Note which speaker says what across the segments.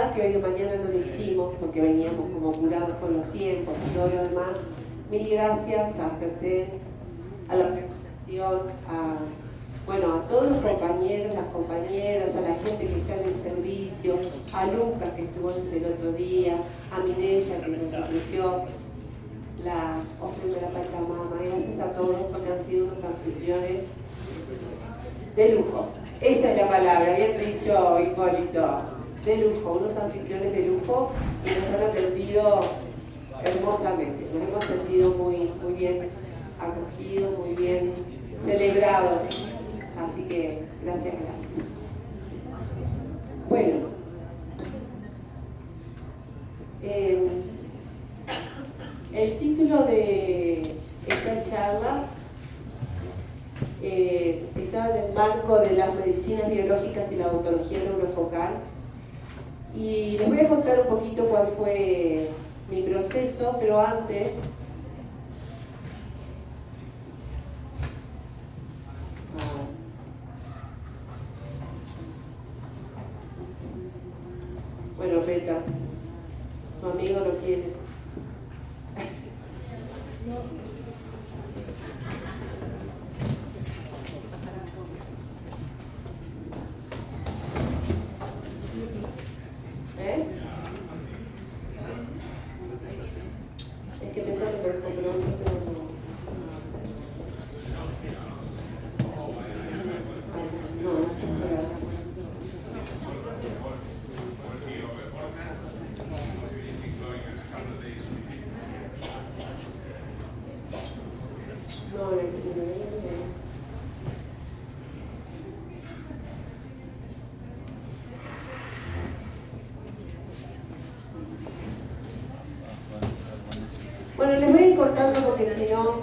Speaker 1: pasada, que hoy de mañana no lo hicimos porque veníamos como apurados con los tiempos y todo lo demás. Mil gracias a FETEN, a la organización, a todos los compañeros, las compañeras, a la gente que está en el servicio, a Lucas que estuvo desde el otro día, a Mireya que nos ofreció la ofrenda de la Pachamama. Gracias a todos porque han sido unos anfitriones de lujo. Esa es la palabra, bien dicho, Hipólito. De lujo, unos anfitriones de lujo, y nos han atendido hermosamente. Nos hemos sentido muy bien acogidos, muy bien celebrados. Así que gracias. Bueno, el título de esta charla estaba en el marco de las medicinas biológicas y la odontología neurofocal, y les voy a contar un poquito cuál fue mi proceso, pero antes bueno, Peta, tu amigo no quiere. Es que Peta lo compró, Bueno, les voy a ir contando porque si no,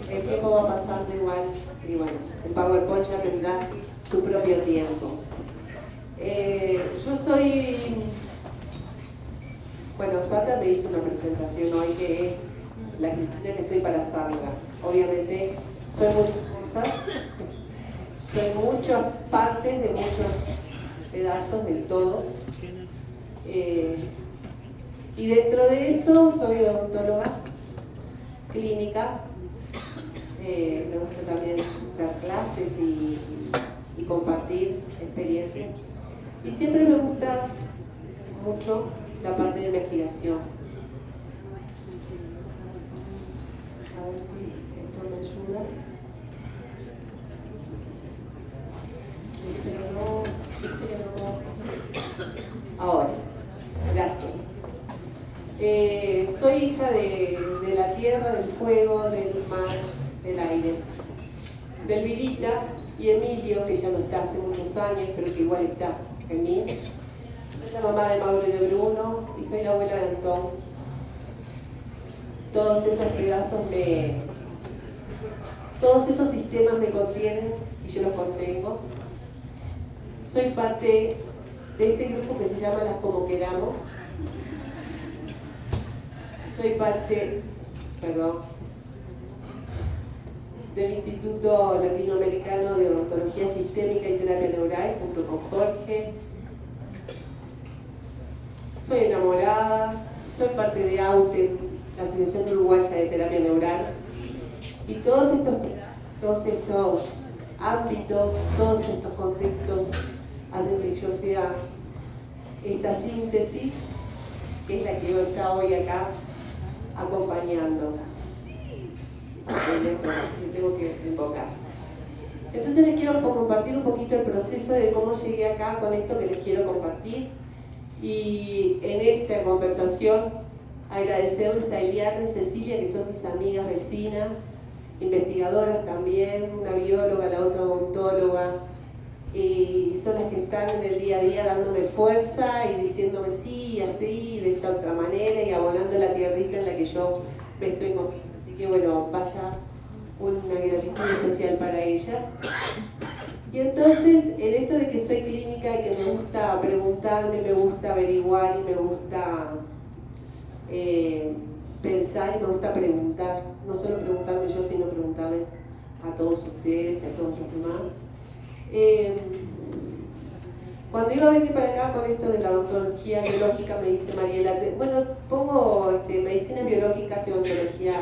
Speaker 1: el tiempo va pasando igual. Y bueno, el PowerPoint ya tendrá su propio tiempo. Yo soy... Bueno, Sandra me hizo una presentación hoy que es la Cristina que soy para Sandra. Obviamente, soy muchas cosas, soy muchas partes de muchos pedazos del todo. Y dentro de eso soy odontóloga clínica, me gusta también dar clases y compartir experiencias, y siempre me gusta mucho la parte de investigación. A ver si esto me ayuda. Pero no. Ahora, gracias. Soy hija de la tierra, del fuego, del mar, del aire, del Vidita y Emilio, que ya no está hace muchos años, pero que igual está en mí. Soy la mamá de Mauro y de Bruno, y soy la abuela de Antón. Todos esos pedazos todos esos sistemas me contienen y yo los contengo. Soy parte de este grupo que se llama Las Como Queramos. Soy parte, del Instituto Latinoamericano de Odontología Sistémica y Terapia Neural, junto con Jorge. Soy enamorada, soy parte de AUTE, la Asociación Uruguaya de Terapia Neural. Y todos estos ámbitos, todos estos contextos hacen que yo sea esta síntesis, que es la que está hoy acá acompañando. Que tengo que invocar. Entonces les quiero compartir un poquito el proceso de cómo llegué acá con esto que les quiero compartir, y en esta conversación agradecerles a Eliana y Cecilia, que son mis amigas vecinas, investigadoras también, una bióloga, la otra odontóloga, y son las que están en el día a día dándome fuerza y diciéndome sí, así, de esta otra manera, y abonando la tierrita en la que yo me estoy moviendo. Así que bueno, vaya una gratitud especial para ellas. Y entonces, en esto de que soy clínica y que me gusta preguntarme, me gusta averiguar y me gusta pensar y me gusta preguntar, no solo preguntarme yo, sino preguntarles a todos ustedes y a todos los demás. Cuando iba a venir para acá con esto de la odontología biológica, me dice Mariela, bueno, pongo medicina biológica y odontología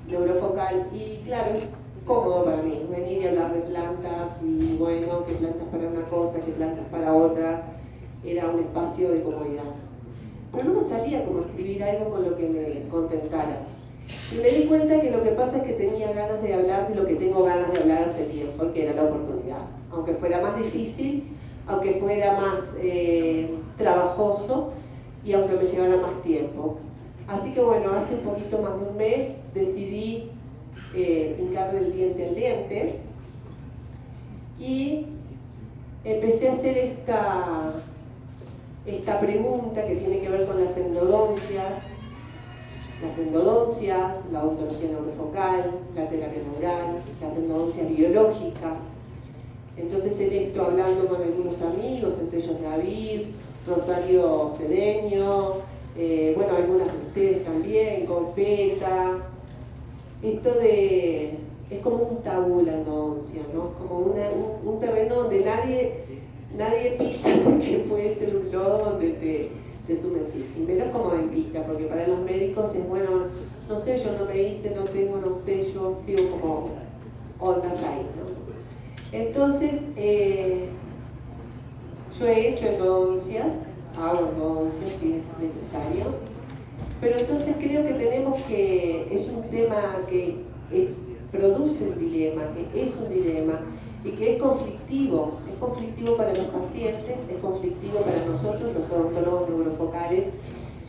Speaker 1: neurofocal, y claro, es cómodo para mí venir y hablar de plantas, y bueno, qué plantas para una cosa, qué plantas para otras, era un espacio de comodidad. Pero no me salía como escribir algo con lo que me contentara. Y me di cuenta que lo que pasa es que tenía ganas de hablar de lo que tengo ganas de hablar hace tiempo, y que era la oportunidad. Aunque fuera más difícil, aunque fuera más trabajoso, y aunque me llevara más tiempo. Así que bueno, hace un poquito más de un mes decidí hincar del diente al diente, y empecé a hacer esta pregunta que tiene que ver con las endodoncias, la odontología neurofocal, la terapia neural, las endodoncias biológicas. Entonces en esto, hablando con algunos amigos, entre ellos David, Rosario Cedeño, bueno, algunas de ustedes también, con Peta, esto es como un tabú la endodoncia, ¿no? Como un terreno donde nadie pisa, porque puede ser un lodo donde te sumergís. Y menos como dentista, porque para los médicos es bueno, no sé, yo no me hice, no tengo, no sé, yo sigo como ondas ahí, ¿no? Entonces, yo he hecho endodoncias, hago endodoncias si es necesario, pero entonces creo que es un tema que produce un dilema, que es un dilema, y que es conflictivo para los pacientes, es conflictivo para nosotros, los odontólogos neurofocales,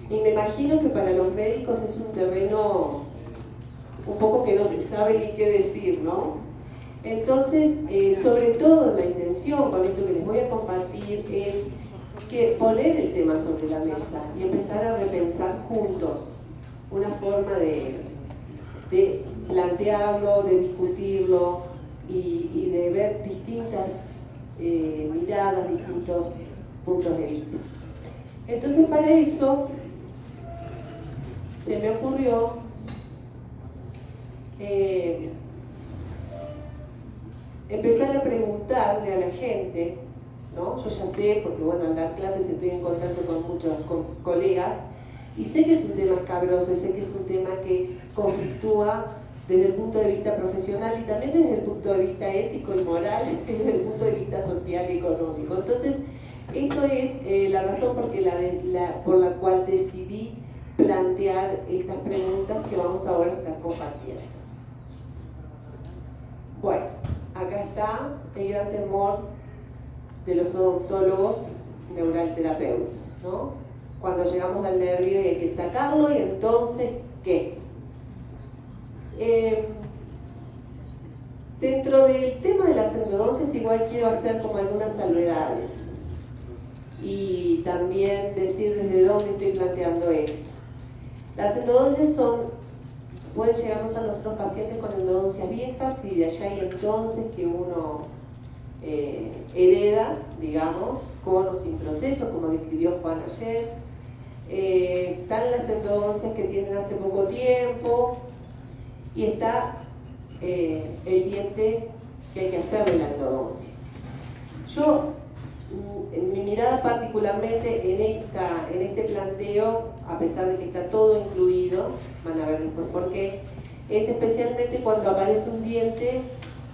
Speaker 1: y me imagino que para los médicos es un terreno un poco que no se sabe ni qué decir, ¿no? Entonces, sobre todo la intención con esto que les voy a compartir es que poner el tema sobre la mesa y empezar a repensar juntos una forma de plantearlo, de discutirlo y de ver distintas miradas, distintos puntos de vista. Entonces, para eso se me ocurrió empezar a preguntarle a la gente, ¿no? Yo ya sé, porque bueno, al dar clases estoy en contacto con muchos colegas, y sé que es un tema escabroso, y sé que es un tema que conflictúa desde el punto de vista profesional y también desde el punto de vista ético y moral, desde el punto de vista social y económico. Entonces, esto es la razón por la cual decidí plantear estas preguntas que vamos ahora a estar compartiendo. Bueno, acá está el gran temor de los odontólogos neuralterapeutas, ¿no? Cuando llegamos al nervio y hay que sacarlo, y entonces, ¿qué? Dentro del tema de las endodoncias igual quiero hacer como algunas salvedades y también decir desde dónde estoy planteando esto. Las endodoncias pueden llegarnos a nosotros pacientes con endodoncias viejas, y de allá y entonces que uno hereda, digamos, con o sin proceso, como describió Juan ayer. Están las endodoncias que tienen hace poco tiempo, y está el diente que hay que hacerle la endodoncia. Yo, en mi mirada particularmente en este planteo, a pesar de que está todo incluido, van a ver después por qué, es especialmente cuando aparece un diente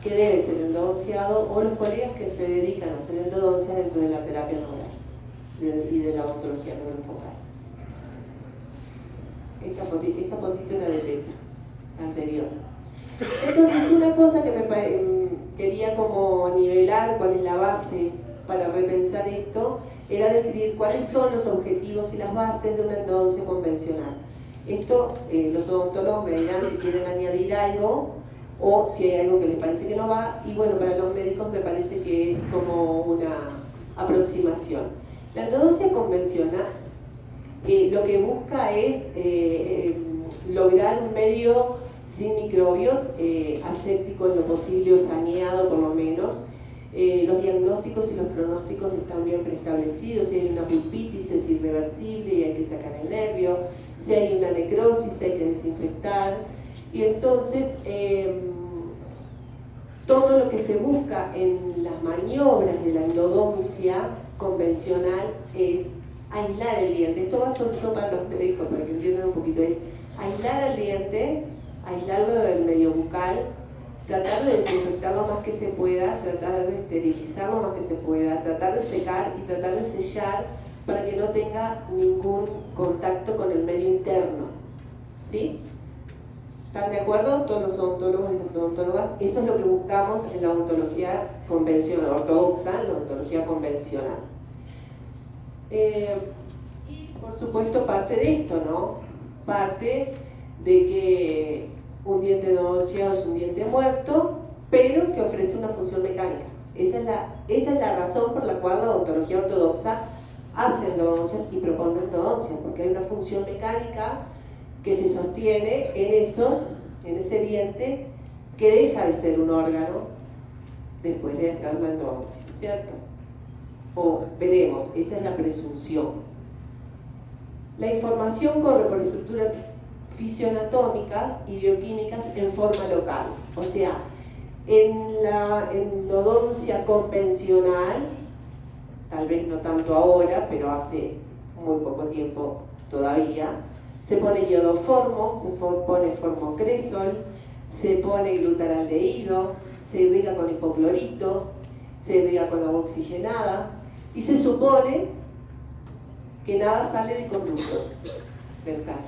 Speaker 1: que debe ser endodonciado, o los colegas que se dedican a hacer endodoncia dentro de la terapia neural y de la odontología neurofocal. Esa fotito era de Peta, anterior. Entonces, una cosa que quería como nivelar, cuál es la base para repensar esto, era describir cuáles son los objetivos y las bases de una endodoncia convencional. Esto, los odontólogos me dirán si quieren añadir algo o si hay algo que les parece que no va, y bueno, para los médicos me parece que es como una aproximación. La endodoncia convencional lo que busca es lograr un medio sin microbios, aséptico en lo posible o saneado por lo menos. Los diagnósticos y los pronósticos están bien preestablecidos. Si hay una pulpitis es irreversible y hay que sacar el nervio. Si hay una necrosis hay que desinfectar. Y entonces todo lo que se busca en las maniobras de la endodoncia convencional es aislar el diente. Esto va sobre todo para los médicos, para que entiendan un poquito. Es aislar al diente, aislarlo del medio bucal, tratar de desinfectar lo más que se pueda, tratar de esterilizar lo más que se pueda, tratar de secar y tratar de sellar para que no tenga ningún contacto con el medio interno. ¿Sí? ¿Están de acuerdo todos los odontólogos y las odontólogas? Eso es lo que buscamos en la odontología convencional, ortodoxa, en la odontología convencional. Y por supuesto parte de esto, ¿no? Parte de que un diente endodonciado es un diente muerto, pero que ofrece una función mecánica. Esa es la razón por la cual la odontología ortodoxa hace endodoncias y propone endodoncias, porque hay una función mecánica que se sostiene en eso, en ese diente, que deja de ser un órgano después de hacer la endodoncia, ¿cierto? O veremos, esa es la presunción. La información corre por estructuras fisioanatómicas y bioquímicas en forma local. O sea, en la endodoncia convencional, tal vez no tanto ahora, pero hace muy poco tiempo todavía, se pone iodoformo, se pone formocresol, se pone glutaraldehído, se irriga con hipoclorito, se irriga con agua oxigenada y se supone que nada sale de conducto dental.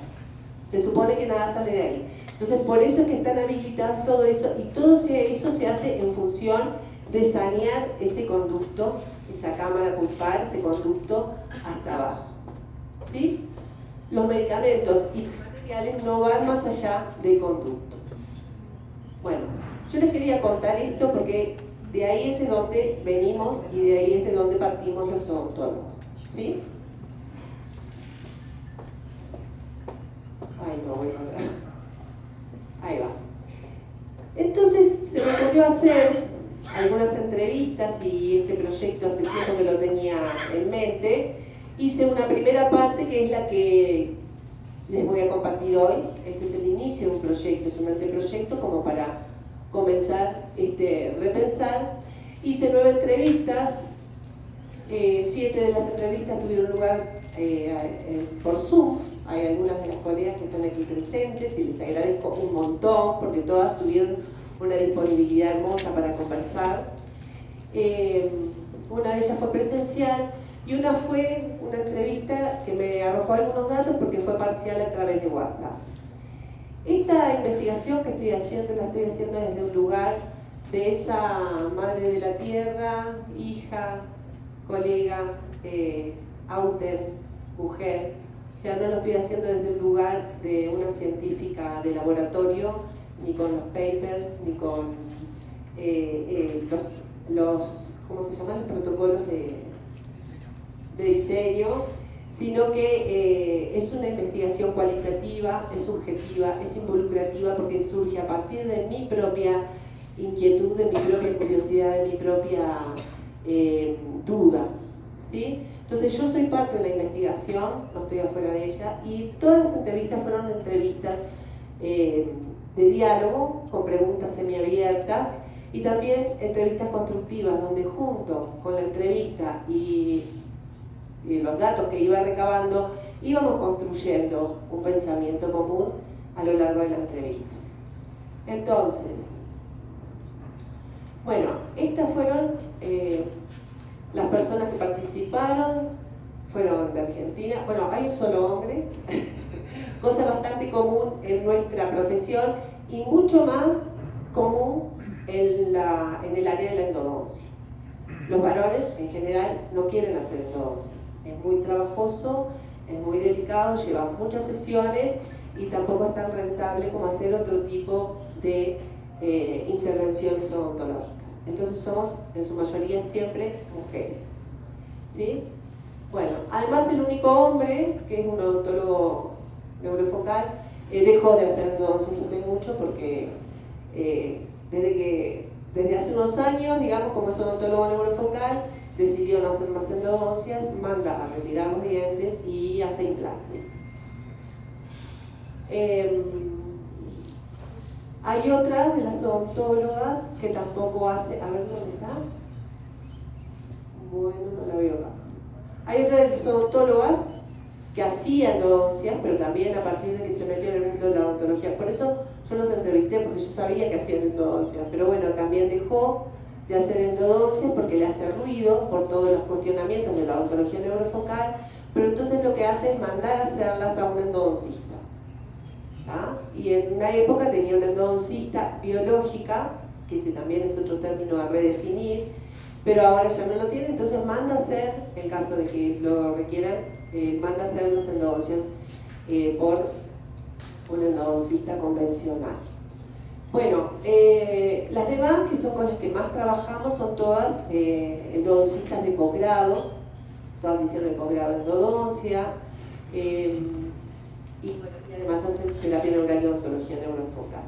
Speaker 1: Se supone que nada sale de ahí. Entonces, por eso es que están habilitados todo eso, y todo eso se hace en función de sanear ese conducto, esa cámara pulpar, ese conducto hasta abajo. ¿Sí? Los medicamentos y los materiales no van más allá del conducto. Bueno, yo les quería contar esto porque de ahí es de donde venimos y de ahí es de donde partimos los odontólogos. ¿Sí? Ay, no, voy a ver. Ahí va. Entonces se me ocurrió hacer algunas entrevistas y este proyecto hace tiempo que lo tenía en mente. Hice una primera parte que es la que les voy a compartir hoy. Este es el inicio de un proyecto, es un anteproyecto como para comenzar repensar. Hice 9 entrevistas, 7 de las entrevistas tuvieron lugar por Zoom. Hay algunas de las colegas que están aquí presentes y les agradezco un montón porque todas tuvieron una disponibilidad hermosa para conversar. Una de ellas fue presencial y una fue una entrevista que me arrojó algunos datos porque fue parcial a través de WhatsApp. Esta investigación que estoy haciendo, la estoy haciendo desde un lugar de esa madre de la tierra, hija, colega, outer, mujer. O sea, no lo estoy haciendo desde un lugar de una científica de laboratorio, ni con los papers, ni con los ¿cómo se llaman? Los protocolos de diseño, sino que es una investigación cualitativa, es subjetiva, es involucrativa porque surge a partir de mi propia inquietud, de mi propia curiosidad, de mi propia duda, ¿sí? Entonces yo soy parte de la investigación, no estoy afuera de ella, y todas las entrevistas fueron entrevistas de diálogo, con preguntas semiabiertas, y también entrevistas constructivas, donde junto con la entrevista y los datos que iba recabando, íbamos construyendo un pensamiento común a lo largo de la entrevista. Entonces, bueno, estas fueron las personas que participaron, fueron de Argentina. Bueno, hay un solo hombre, cosa bastante común en nuestra profesión y mucho más común en el área de la endodoncia. Los varones en general no quieren hacer endodoncias. Es muy trabajoso, es muy delicado, lleva muchas sesiones y tampoco es tan rentable como hacer otro tipo de intervenciones odontológicas. Entonces somos en su mayoría siempre mujeres. ¿Sí? Bueno, además el único hombre, que es un odontólogo neurofocal, dejó de hacer endodoncias hace mucho porque desde hace unos años, digamos, como es odontólogo neurofocal, decidió no hacer más endodoncias, manda a retirar los dientes y hace implantes. Hay otra de las odontólogas que tampoco hace... A ver, ¿dónde está? Bueno, no la veo acá. Hay otra de las odontólogas que hacía endodoncias, pero también a partir de que se metió en el mundo de la odontología. Por eso yo los entrevisté, porque yo sabía que hacían endodoncias, pero bueno, también dejó de hacer endodoncias porque le hace ruido por todos los cuestionamientos de la odontología neurofocal, pero entonces lo que hace es mandar a hacerlas a un endodoncista. Y en una época tenía una endodoncista biológica, que ese también es otro término a redefinir, pero ahora ya no lo tiene, entonces manda a hacer, en caso de que lo requieran, manda a hacer las endodoncias por un endodoncista convencional. Bueno, las demás, que son con las que más trabajamos, son todas endodoncistas de posgrado, todas hicieron el posgrado en endodoncia, y además hacen terapia neural y odontología neurofocal.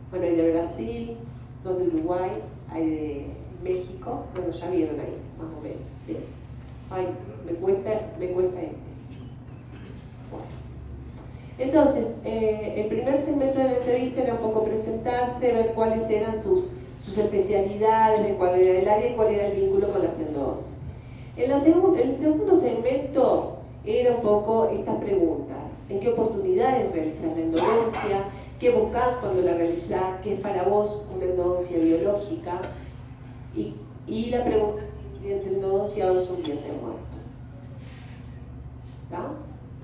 Speaker 1: Bueno, hay de Brasil, dos de Uruguay, hay de México, bueno, ya vieron ahí, más o menos, ¿sí? Ay, me cuesta este. Bueno. Entonces, el primer segmento de la entrevista era un poco presentarse, ver cuáles eran sus especialidades, ver cuál era el área y cuál era el vínculo con las endodoncias. El segundo segmento era un poco estas preguntas. ¿En qué oportunidades realizas la endodoncia? ¿Qué buscas cuando la realizás? ¿Qué es para vos una endodoncia biológica? Y la pregunta si un diente endodonciado es un diente muerto. ¿Está?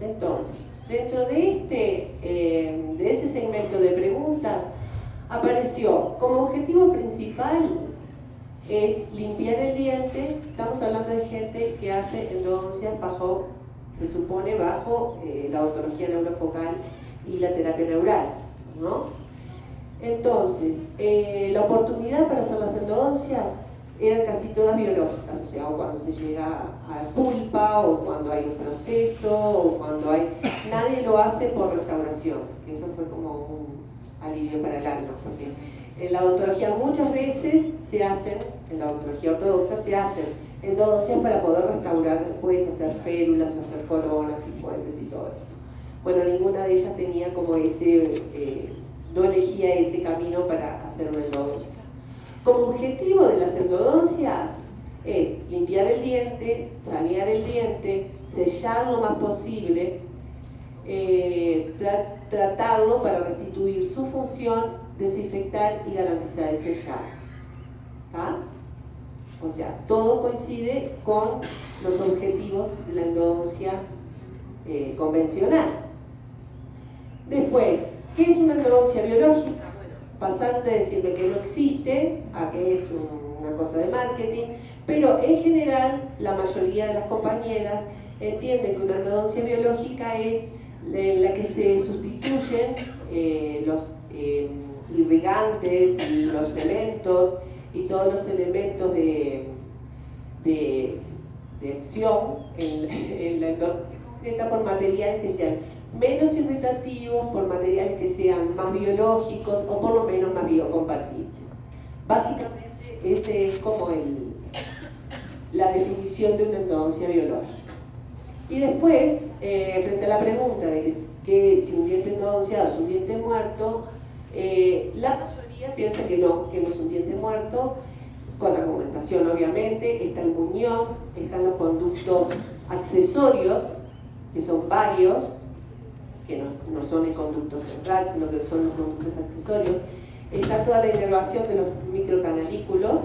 Speaker 1: Entonces, dentro de ese segmento de preguntas, apareció como objetivo principal es limpiar el diente. Estamos hablando de gente que hace endodoncias se supone bajo la odontología neurofocal y la terapia neural, ¿no? Entonces, la oportunidad para hacer las endodoncias eran casi todas biológicas, o sea, o cuando se llega a pulpa, o cuando hay un proceso, o cuando hay... Nadie lo hace por restauración, que eso fue como un alivio para el alma, porque en la odontología muchas veces se hacen, en la odontología ortodoxa se hacen endodoncias para poder restaurar después, hacer férulas o hacer coronas y puentes y todo eso. Bueno, ninguna de ellas tenía como no elegía ese camino para hacer una endodoncia. Como objetivo de las endodoncias es limpiar el diente, sanear el diente, sellar lo más posible, tratarlo para restituir su función, desinfectar y garantizar el sellado. ¿Ah? O sea, todo coincide con los objetivos de la endodoncia convencional. Después, ¿qué es una endodoncia biológica? Pasaron de decirme que no existe a que es una cosa de marketing, pero en general la mayoría de las compañeras entienden que una endodoncia biológica es la que se sustituyen los irrigantes y los cementos y todos los elementos de acción en la endodoncia concreta por materiales que sean menos irritativos, por materiales que sean más biológicos o por lo menos más biocompatibles. Básicamente ese es como la definición de una endodoncia biológica. Y después, frente a la pregunta de que si un diente endodonciado es un diente muerto, la mayoría piensa que no es un diente muerto, con argumentación obviamente. Está el muñón, están los conductos accesorios, que son varios, que no son el conducto central, sino que son los conductos accesorios. Está toda la inervación de los microcanalículos.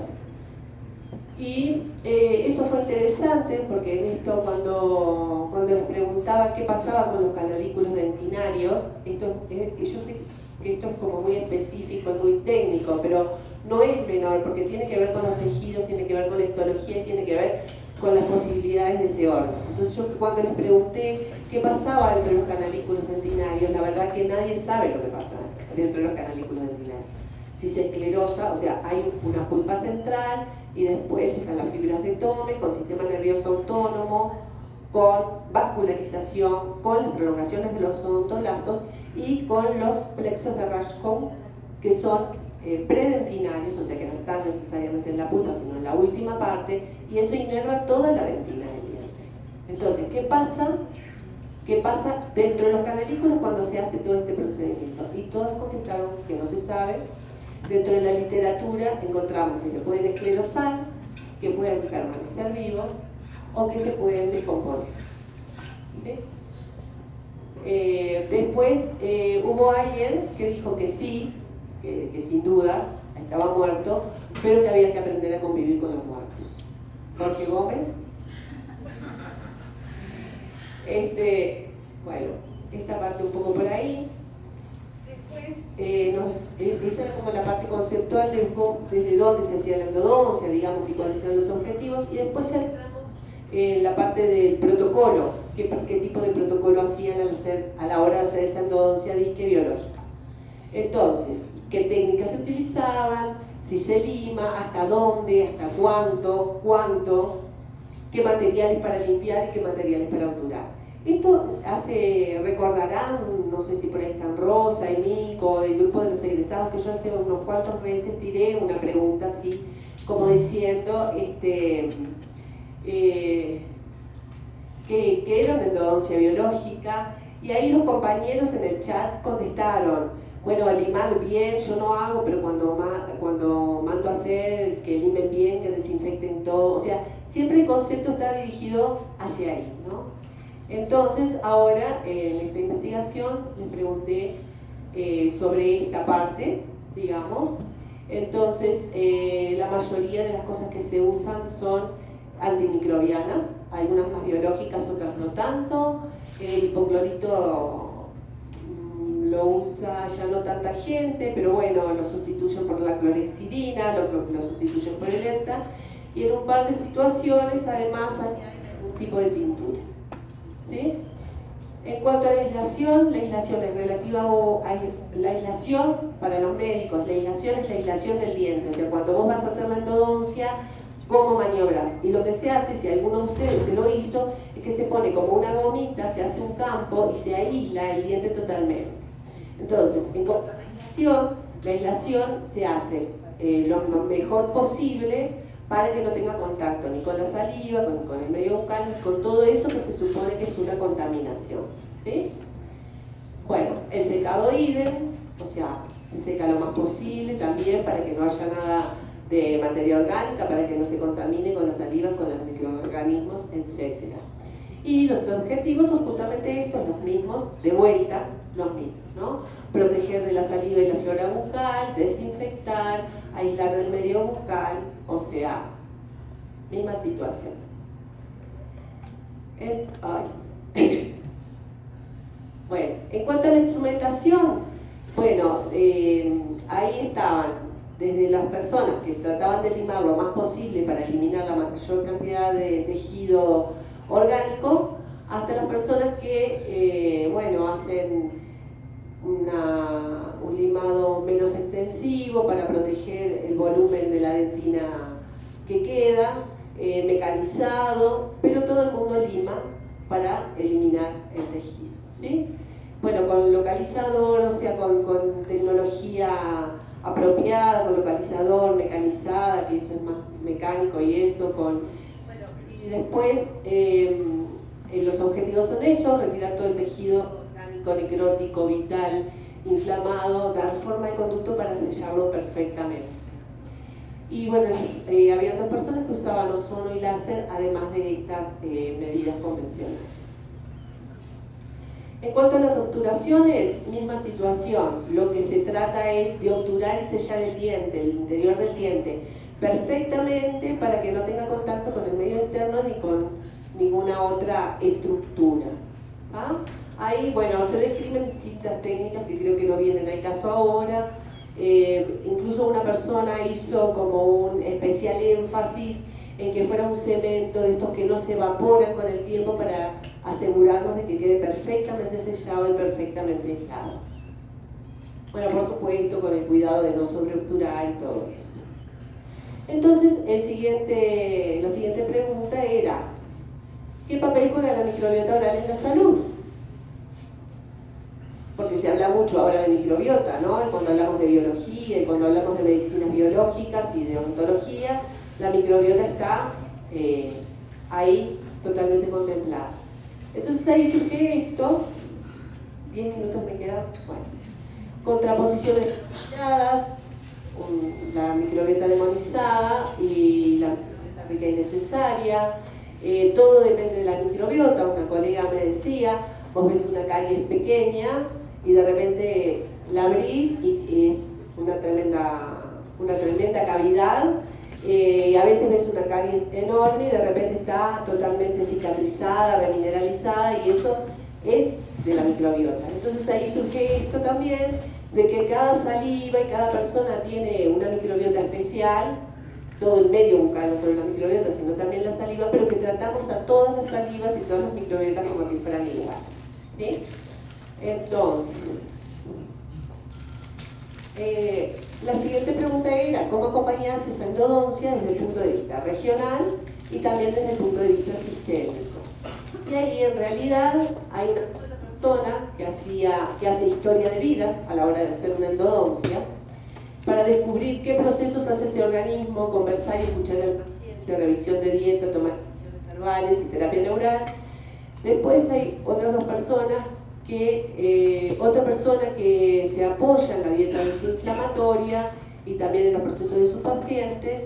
Speaker 1: Y eso fue interesante porque en esto cuando les preguntaba qué pasaba con los canalículos dentinarios, yo sé que esto es como muy específico, es muy técnico, pero no es menor porque tiene que ver con los tejidos, tiene que ver con la histología y tiene que ver con las posibilidades de ese órgano. Entonces yo cuando les pregunté qué pasaba dentro de los canalículos dentinarios, la verdad que nadie sabe lo que pasa dentro de los canalículos dentinarios. Si se esclerosa, o sea, hay una pulpa central y después están las fibras de Tome con sistema nervioso autónomo, con vascularización, con las prolongaciones de los odontoblastos y con los plexos de Rashkow, que son predentinarios, o sea que no están necesariamente en la pulpa, sino en la última parte, y eso inerva toda la dentina del diente. Entonces, ¿qué pasa? ¿Qué pasa dentro de los canalículos cuando se hace todo este procedimiento? Y todas contestaron que no se sabe. Dentro de la literatura encontramos que se pueden esclerosar, que pueden permanecer vivos o que se pueden descomponer. ¿Sí? Después hubo alguien que dijo que sí, que sin duda estaba muerto, pero que había que aprender a convivir con los muertos. Jorge Gómez. Bueno, esta parte un poco por ahí. Después, esa era como la parte conceptual de desde dónde se hacía la endodoncia, digamos, y cuáles eran los objetivos. Y después ya entramos en la parte del protocolo, qué tipo de protocolo hacían a la hora de hacer esa endodoncia disque biológica. Entonces, qué técnicas se utilizaban, si se lima, hasta dónde, hasta cuánto, qué materiales para limpiar y qué materiales para obturar. Esto recordarán, no sé si por ahí están Rosa y Mico, el grupo de los egresados, que yo hace unos cuantos meses tiré una pregunta así, como diciendo, ¿qué era una endodoncia biológica? Y ahí los compañeros en el chat contestaron, bueno, limar bien, yo no hago, pero cuando mando a hacer, que limen bien, que desinfecten todo, o sea, siempre el concepto está dirigido hacia ahí, ¿no? Entonces, ahora en esta investigación les pregunté sobre esta parte, digamos. Entonces, la mayoría de las cosas que se usan son antimicrobianas, algunas más biológicas, otras no tanto. El hipoclorito lo usa ya no tanta gente, pero bueno, lo sustituyen por la clorhexidina, lo sustituyen por el ETA, y en un par de situaciones además añaden algún tipo de tinturas. ¿Sí? En cuanto a la aislación es relativa a la aislación para los médicos, la aislación es la aislación del diente, o sea, cuando vos vas a hacer la endodoncia, ¿cómo maniobras? Y lo que se hace, si alguno de ustedes se lo hizo, es que se pone como una gomita, se hace un campo y se aísla el diente totalmente. Entonces, en cuanto a la aislación se hace lo mejor posible para que no tenga contacto ni con la saliva, con el medio bucal, ni con todo eso que se supone que es una contaminación. ¿Sí? Bueno, el secado idem, o sea, se seca lo más posible también para que no haya nada de materia orgánica, para que no se contamine con la saliva, con los microorganismos, etc. Y los objetivos son justamente estos, los mismos, de vuelta, los mismos, ¿no? Proteger de la saliva y la flora bucal, desinfectar, aislar del medio bucal, o sea, misma situación. Bueno, en cuanto a la instrumentación, bueno, ahí estaban desde las personas que trataban de limar lo más posible para eliminar la mayor cantidad de tejido orgánico, hasta las personas que, bueno, hacen un limado menos extensivo para proteger el volumen de la dentina que queda, mecanizado, pero todo el mundo lima para eliminar el tejido, ¿sí? Bueno, con localizador, o sea, con tecnología apropiada, con localizador, mecanizada, que eso es más mecánico y eso, y después los objetivos son eso, retirar todo el tejido necrótico, vital, inflamado, dar forma de conducto para sellarlo perfectamente. Y bueno, había dos personas que usaban ozono y láser, además de estas medidas convencionales. En cuanto a las obturaciones, misma situación. Lo que se trata es de obturar y sellar el diente, el interior del diente, perfectamente para que no tenga contacto con el medio interno ni con ninguna otra estructura. ¿Ah? Ahí, bueno, se describen distintas técnicas que creo que no vienen al caso ahora. Incluso una persona hizo como un especial énfasis en que fuera un cemento de estos que no se evaporan con el tiempo para asegurarnos de que quede perfectamente sellado y perfectamente aislado. Bueno, por supuesto, con el cuidado de no sobreobturar y todo eso. Entonces, la siguiente pregunta era, ¿qué papel juega la microbiota oral en la salud? Porque se habla mucho ahora de microbiota, ¿no? Y cuando hablamos de biología y cuando hablamos de medicinas biológicas y de odontología, la microbiota está ahí totalmente contemplada. Entonces ahí surge esto, 10 minutos me quedan, bueno, contraposiciones demonizada, la microbiota demonizada y la microbiota rica y necesaria. Todo depende de la microbiota. Una colega me decía, vos ves una caries pequeña y de repente la abrís y es una tremenda cavidad. A veces ves una caries enorme y de repente está totalmente cicatrizada, remineralizada, y eso es de la microbiota. Entonces ahí surge esto también, de que cada saliva y cada persona tiene una microbiota especial, todo el medio bucal, no solo la microbiota, sino también la saliva, pero que tratamos a todas las salivas y todas las microbiotas como si fueran iguales, ¿sí? Entonces, la siguiente pregunta era, ¿cómo acompañás esa endodoncia desde el punto de vista regional y también desde el punto de vista sistémico? Y ahí en realidad hay una sola persona que hace historia de vida a la hora de hacer una endodoncia, para descubrir qué procesos hace ese organismo, conversar y escuchar al paciente, revisión de dieta, tomar decisiones herbales y terapia neural. Después hay otras dos personas otra persona que se apoya en la dieta desinflamatoria y también en los procesos de sus pacientes.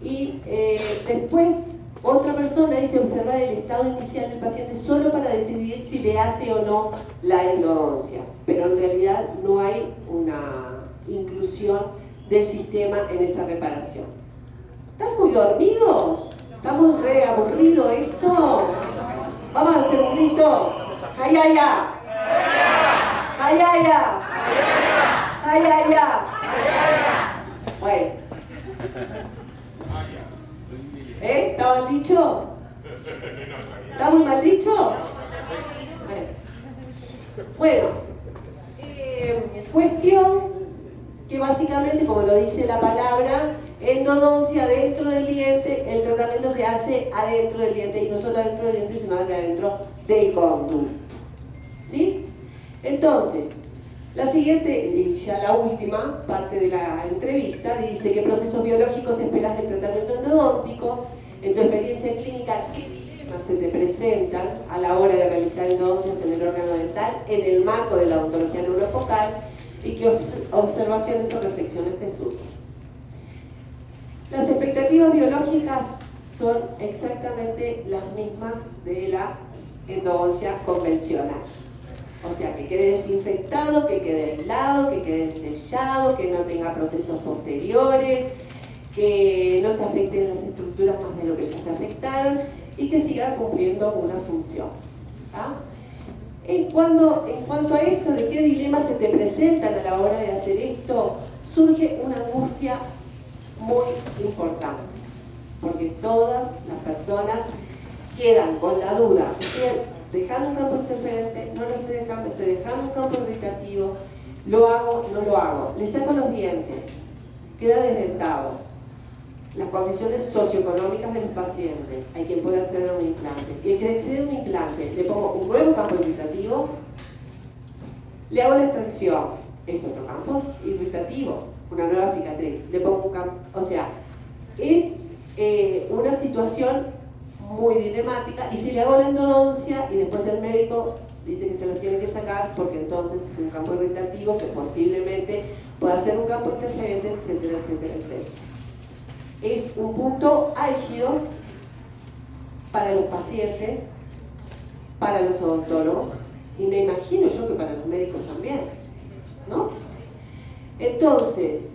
Speaker 1: Y después otra persona dice observar el estado inicial del paciente solo para decidir si le hace o no la endodoncia, pero en realidad no hay una inclusión del sistema en esa reparación. ¿Están muy dormidos? ¿Está muy re aburrido esto? Vamos a hacer un grito. ¡Hayaya! ¡Hayaya! ¡Hayaya! Bueno. ¿Está mal dicho? ¿Está muy mal dicho? Bueno. Cuestión que básicamente, como lo dice la palabra, endodoncia dentro del diente, el tratamiento se hace adentro del diente, y no solo adentro del diente, sino adentro del conducto. ¿Sí? Entonces, la siguiente, y ya la última parte de la entrevista, dice: ¿qué procesos biológicos esperas del tratamiento endodóntico? En tu experiencia clínica, ¿qué dilemas se te presentan a la hora de realizar endodoncias en el órgano dental en el marco de la odontología neurofocal? ¿Y qué observaciones o reflexiones te surgen? Las expectativas biológicas son exactamente las mismas de la endodoncia convencional. O sea, que quede desinfectado, que quede aislado, que quede sellado, que no tenga procesos posteriores, que no se afecten las estructuras más de lo que ya se afectaron y que siga cumpliendo una función. ¿Ah? En cuanto a esto de qué dilemas se te presentan a la hora de hacer esto, surge una angustia muy importante, porque todas las personas quedan con la duda: ¿estoy dejando un campo interferente? ¿No lo estoy dejando? ¿Estoy dejando un campo irritativo? ¿Lo hago? ¿No lo hago? Le saco los dientes, queda desdentado. Las condiciones socioeconómicas de los pacientes, hay quien puede acceder a un implante, y el que accede a un implante, le pongo un nuevo campo irritativo, le hago la extracción, es otro campo irritativo, una nueva cicatriz, le pongo un campo, o sea, es una situación muy dilemática. Y si le hago la endodoncia y después el médico dice que se la tiene que sacar porque entonces es un campo irritativo que posiblemente pueda ser un campo interferente, etcétera, etcétera, etcétera. Es un punto álgido para los pacientes, para los odontólogos, y me imagino yo que para los médicos también, ¿no? Entonces,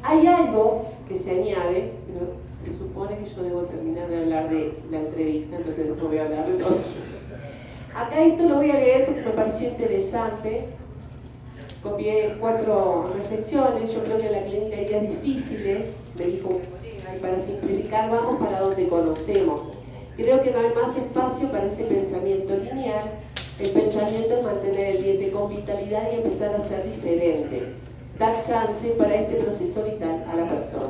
Speaker 1: hay algo que se añade, ¿no? Se supone que yo debo terminar de hablar de la entrevista, entonces no voy a hablar de otro. Acá esto lo voy a leer porque me pareció interesante. Copié 4 reflexiones. Yo creo que en la clínica hay días difíciles, me dijo un colega, y para simplificar vamos para donde conocemos. Creo que no hay más espacio para ese pensamiento lineal. El pensamiento es mantener el diente con vitalidad y empezar a ser diferente. Dar chance para este proceso vital a la persona.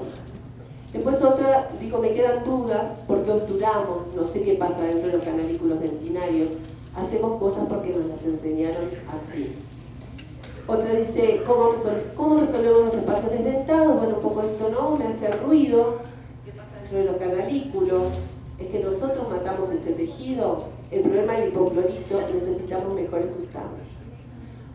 Speaker 1: Después otra dijo: me quedan dudas porque obturamos, no sé qué pasa dentro de los canalículos dentinarios, hacemos cosas porque nos las enseñaron así. Otra dice: ¿cómo resolvemos los espacios desdentados? Bueno, un poco esto no, me hace ruido. ¿Qué pasa dentro de los canalículos? Es que nosotros matamos ese tejido. El problema del hipoclorito, necesitamos mejores sustancias.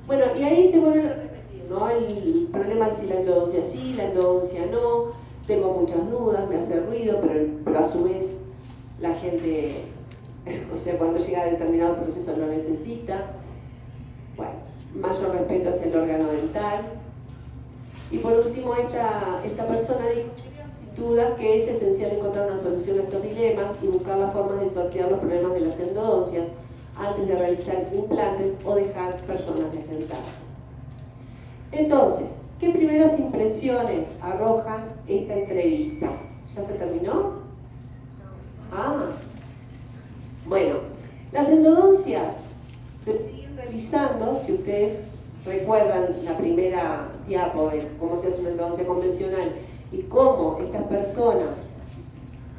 Speaker 1: Bueno, y ahí se vuelve a repetir, ¿no? El problema de si la endodoncia sí, la endodoncia no. tengo muchas dudas, me hace ruido, pero a su vez la gente, o sea, cuando llega a determinado proceso lo necesita. Bueno, mayor respeto hacia el órgano dental. Y por último, esta persona dijo, sin duda, que es esencial encontrar una solución a estos dilemas y buscar las formas de sortear los problemas de las endodoncias antes de realizar implantes o dejar personas desdentadas. Entonces, ¿qué primeras impresiones arrojan esta entrevista? ¿Ya se terminó? Ah, bueno, las endodoncias se siguen realizando, si ustedes recuerdan la primera diapo de cómo se hace una endodoncia convencional y cómo estas personas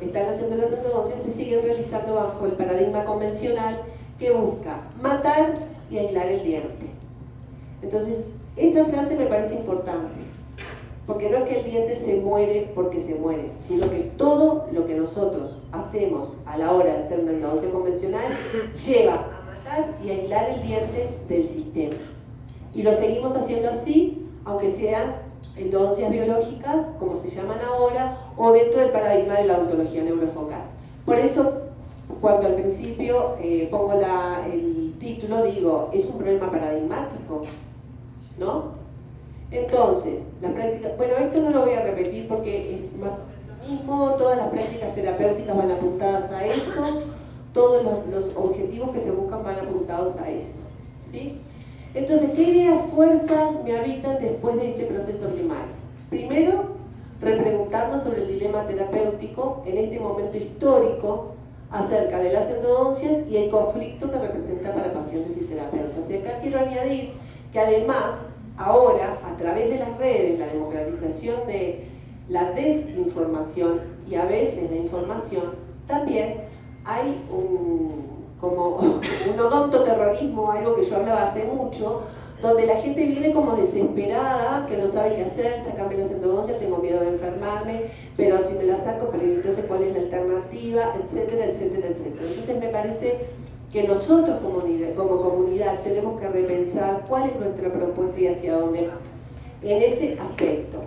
Speaker 1: están haciendo las endodoncias, se siguen realizando bajo el paradigma convencional que busca matar y aislar el diente. Entonces, esa frase me parece importante, porque no es que el diente se muere porque se muere, sino que todo lo que nosotros hacemos a la hora de hacer una endodoncia convencional lleva a matar y aislar el diente del sistema. Y lo seguimos haciendo así, aunque sean endodoncias biológicas, como se llaman ahora, o dentro del paradigma de la odontología neurofocal. Por eso, cuando al principio pongo el título, digo, es un problema paradigmático, ¿no? Entonces, las prácticas, bueno, esto no lo voy a repetir porque es más lo mismo, todas las prácticas terapéuticas van apuntadas a eso, todos los objetivos que se buscan van apuntados a eso, ¿sí? Entonces, ¿qué ideas fuerza me habitan después de este proceso primario? Primero, repreguntarnos sobre el dilema terapéutico en este momento histórico acerca de las endodoncias y el conflicto que representa para pacientes y terapeutas. Y acá quiero añadir que además, ahora, a través de las redes, la democratización de la desinformación y a veces la información, también hay como un odontoterrorismo, algo que yo hablaba hace mucho, donde la gente viene como desesperada, que no sabe qué hacer, sacarme las endodoncias, tengo miedo de enfermarme, pero si me las saco, pero entonces ¿cuál es la alternativa? Etcétera, etcétera, etcétera. Entonces me parece que nosotros como comunidad tenemos que repensar cuál es nuestra propuesta y hacia dónde vamos, en ese aspecto.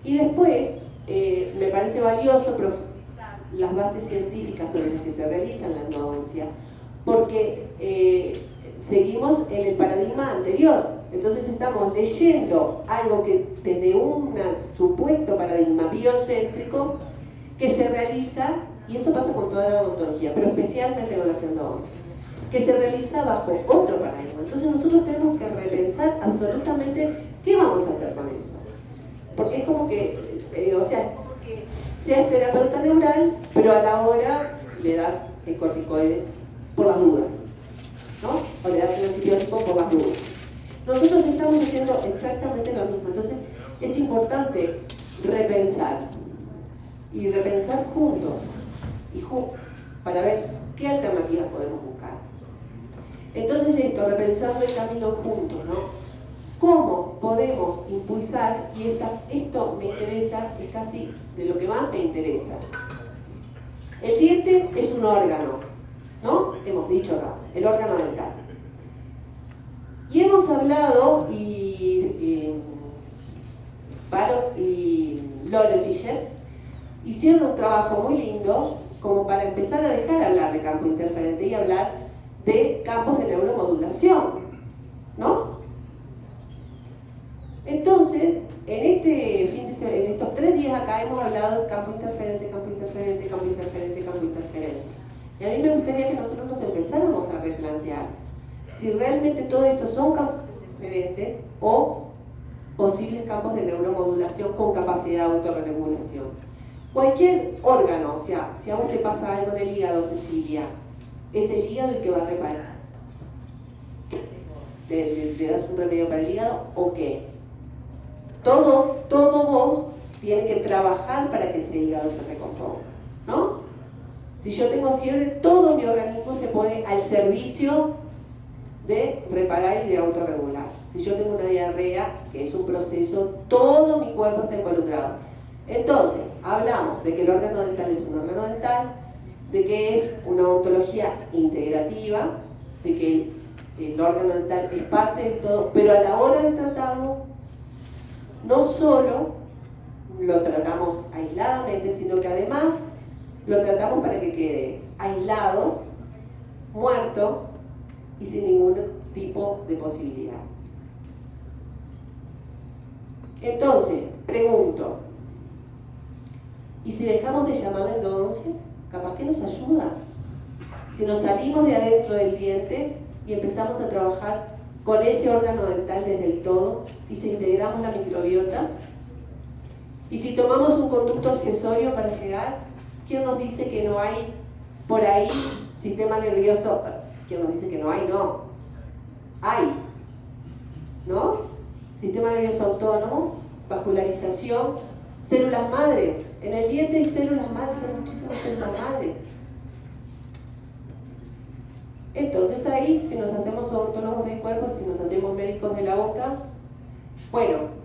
Speaker 1: Y después, me parece valioso profundizar las bases científicas sobre las que se realiza la endodoncia, porque seguimos en el paradigma anterior. Entonces estamos leyendo algo que desde un supuesto paradigma biocéntrico que se realiza, y eso pasa con toda la odontología, pero especialmente con las endodoncias, que se realiza bajo otro paradigma. Entonces nosotros tenemos que repensar absolutamente qué vamos a hacer con eso. Porque es como que, o sea, que seas terapeuta neural, pero a la hora le das el corticoides por las dudas, ¿no? O le das el antibiótico por las dudas. Nosotros estamos haciendo exactamente lo mismo. Entonces es importante repensar y repensar juntos y para ver qué alternativas podemos buscar. Entonces repensando el camino juntos, ¿no? ¿Cómo podemos impulsar? Y esto me interesa, es casi de lo que más me interesa. El diente es un órgano, ¿no? Hemos dicho acá, el órgano dental. Y hemos hablado, y Barrow y Loren Fischer hicieron un trabajo muy lindo como para empezar a dejar hablar de campo interferente y hablar de campos de neuromodulación, ¿no? Entonces, en estos 3 días acá hemos hablado de campo interferente, campo interferente, campo interferente, campo interferente. Y a mí me gustaría que nosotros nos empezáramos a replantear si realmente todo esto son campos interferentes o posibles campos de neuromodulación con capacidad de autorregulación. Cualquier órgano, o sea, si a vos te pasa algo en el hígado, Cecilia, es el hígado el que va a reparar. ¿Le das un remedio para el hígado o qué? Todo vos tiene que trabajar para que ese hígado se recomponga, ¿no? Si yo tengo fiebre, todo mi organismo se pone al servicio de reparar y de autorregular. Si yo tengo una diarrea, que es un proceso, todo mi cuerpo está involucrado. Entonces, hablamos de que el órgano dental es un órgano dental, de que es una odontología integrativa, de que el órgano dental es parte del todo, pero a la hora de tratarlo, no solo lo tratamos aisladamente, sino que además lo tratamos para que quede aislado, muerto y sin ningún tipo de posibilidad. Entonces, pregunto, ¿y si dejamos de llamarla endodoncia? Capaz que nos ayuda. Si nos salimos de adentro del diente y empezamos a trabajar con ese órgano dental desde el todo y si integramos la microbiota, y si tomamos un conducto accesorio para llegar, ¿quién nos dice que no hay por ahí sistema nervioso? ¿Quién nos dice que no hay? No. Hay. ¿No? Sistema nervioso autónomo, vascularización, células madres. En el diente hay células madres, hay muchísimas células madres. Entonces ahí, si nos hacemos odontólogos del cuerpo, si nos hacemos médicos de la boca, bueno,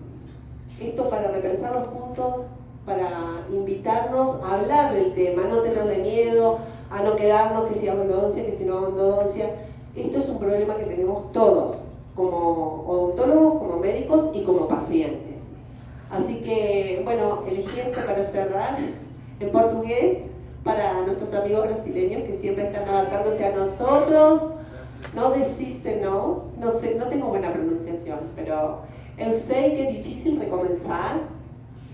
Speaker 1: esto para repensarlo juntos, para invitarnos a hablar del tema, no tenerle miedo, a no quedarnos que si hago endodoncia, que si no hago endodoncia. Esto es un problema que tenemos todos, como odontólogos, como médicos y como pacientes. Así que, bueno, elegí esto para cerrar en portugués para nuestros amigos brasileños que siempre están adaptándose a nosotros. No desiste, no sé, no tengo buena pronunciación, pero eu sei que é difícil recomeçar,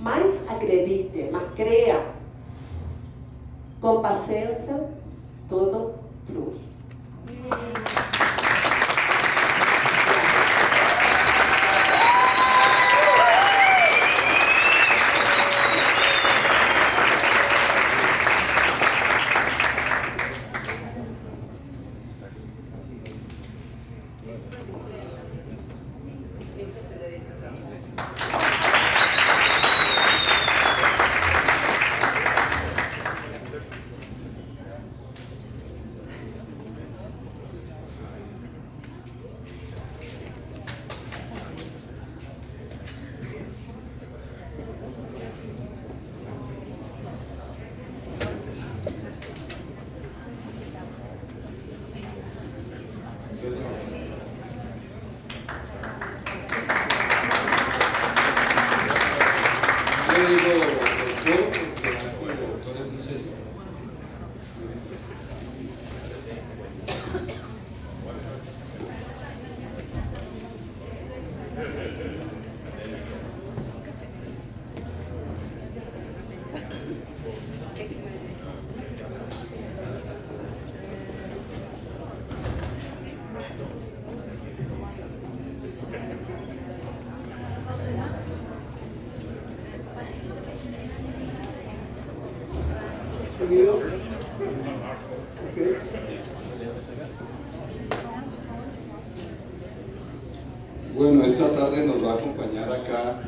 Speaker 1: mas acredite, mas crea. Com paciência, todo flui.
Speaker 2: Bueno, esta tarde nos va a acompañar acá,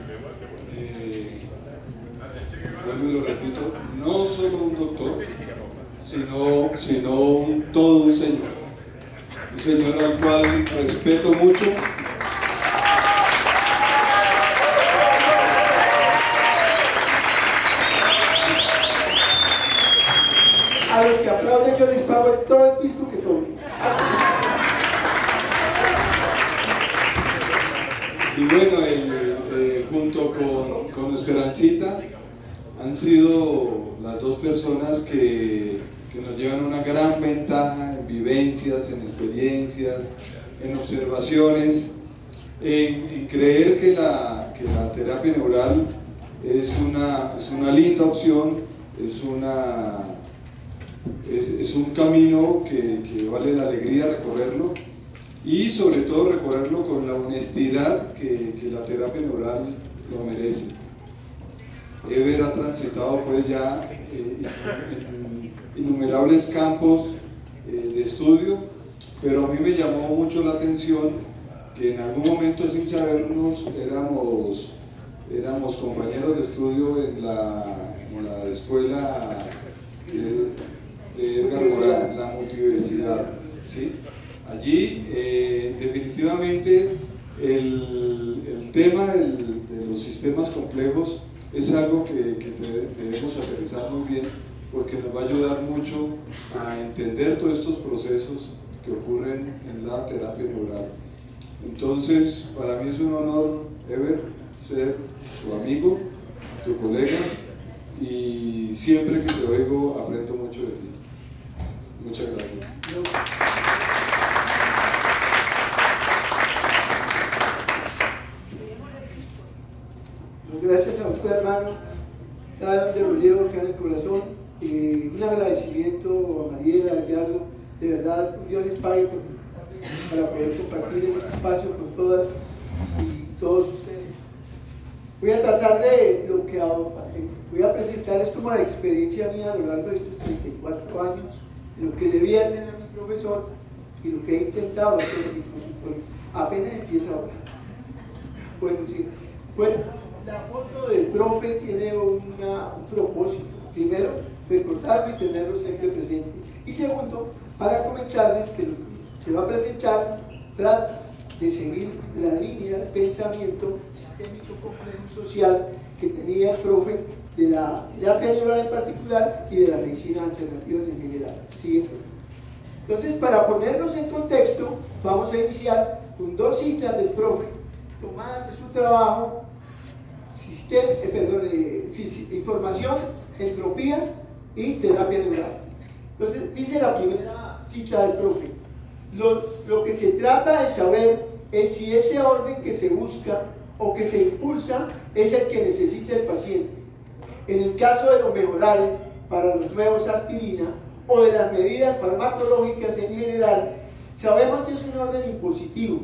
Speaker 2: vuelvo y lo repito, no solo un doctor, sino todo un señor al cual respeto mucho.
Speaker 3: A los que aplauden yo les pago todo el pisco que tomen.
Speaker 2: Y bueno, junto con Esperancita han sido las dos personas que nos llevan una gran ventaja en vivencias, en experiencias, en observaciones, en creer que la terapia neural es una linda opción, es un camino que vale la alegría recorrerlo, y sobre todo recorrerlo con la honestidad que la terapia neural lo merece. Ever ha transitado pues ya en innumerables campos de estudio, pero a mí me llamó mucho la atención que en algún momento, sin sabernos, éramos compañeros de estudio en la escuela de Edgar Morin, la multiversidad, ¿sí? Allí definitivamente el tema de los sistemas complejos es algo que debemos aterrizar muy bien, porque nos va a ayudar mucho a entender todos estos procesos que ocurren en la terapia neural. Entonces, para mí es un honor, Ever, ser tu amigo, tu colega, y siempre que te oigo aprendo mucho de ti. Muchas gracias.
Speaker 3: Gracias a usted, hermano. Sabe dónde lo llevo acá en el corazón. Un agradecimiento a Mariela, a Edgardo. De verdad, Dios les pague para poder compartir este espacio con todas y todos ustedes. Voy a tratar de lo que voy a presentar es como la experiencia mía a lo largo de estos 34 años, de lo que debía hacer a mi profesor y lo que he intentado hacer en mi consultorio. Apenas empieza ahora. Bueno, sí. Pues la foto del profe tiene un propósito. Primero, recordarlo y tenerlo siempre presente. Y segundo, para comentarles que lo que se va a presentar trata de seguir la línea de pensamiento sistémico complejo social que tenía el profe de la terapia neural en particular y de la medicina alternativas en general. Siguiente. Entonces, para ponernos en contexto, vamos a iniciar con dos citas del profe tomadas de su trabajo información, entropía y terapia neural. Entonces, dice la primera cita del profe: lo que se trata de saber es si ese orden que se busca o que se impulsa es el que necesita el paciente. En el caso de los mejorales para los nuevos aspirina o de las medidas farmacológicas en general, sabemos que es un orden impositivo,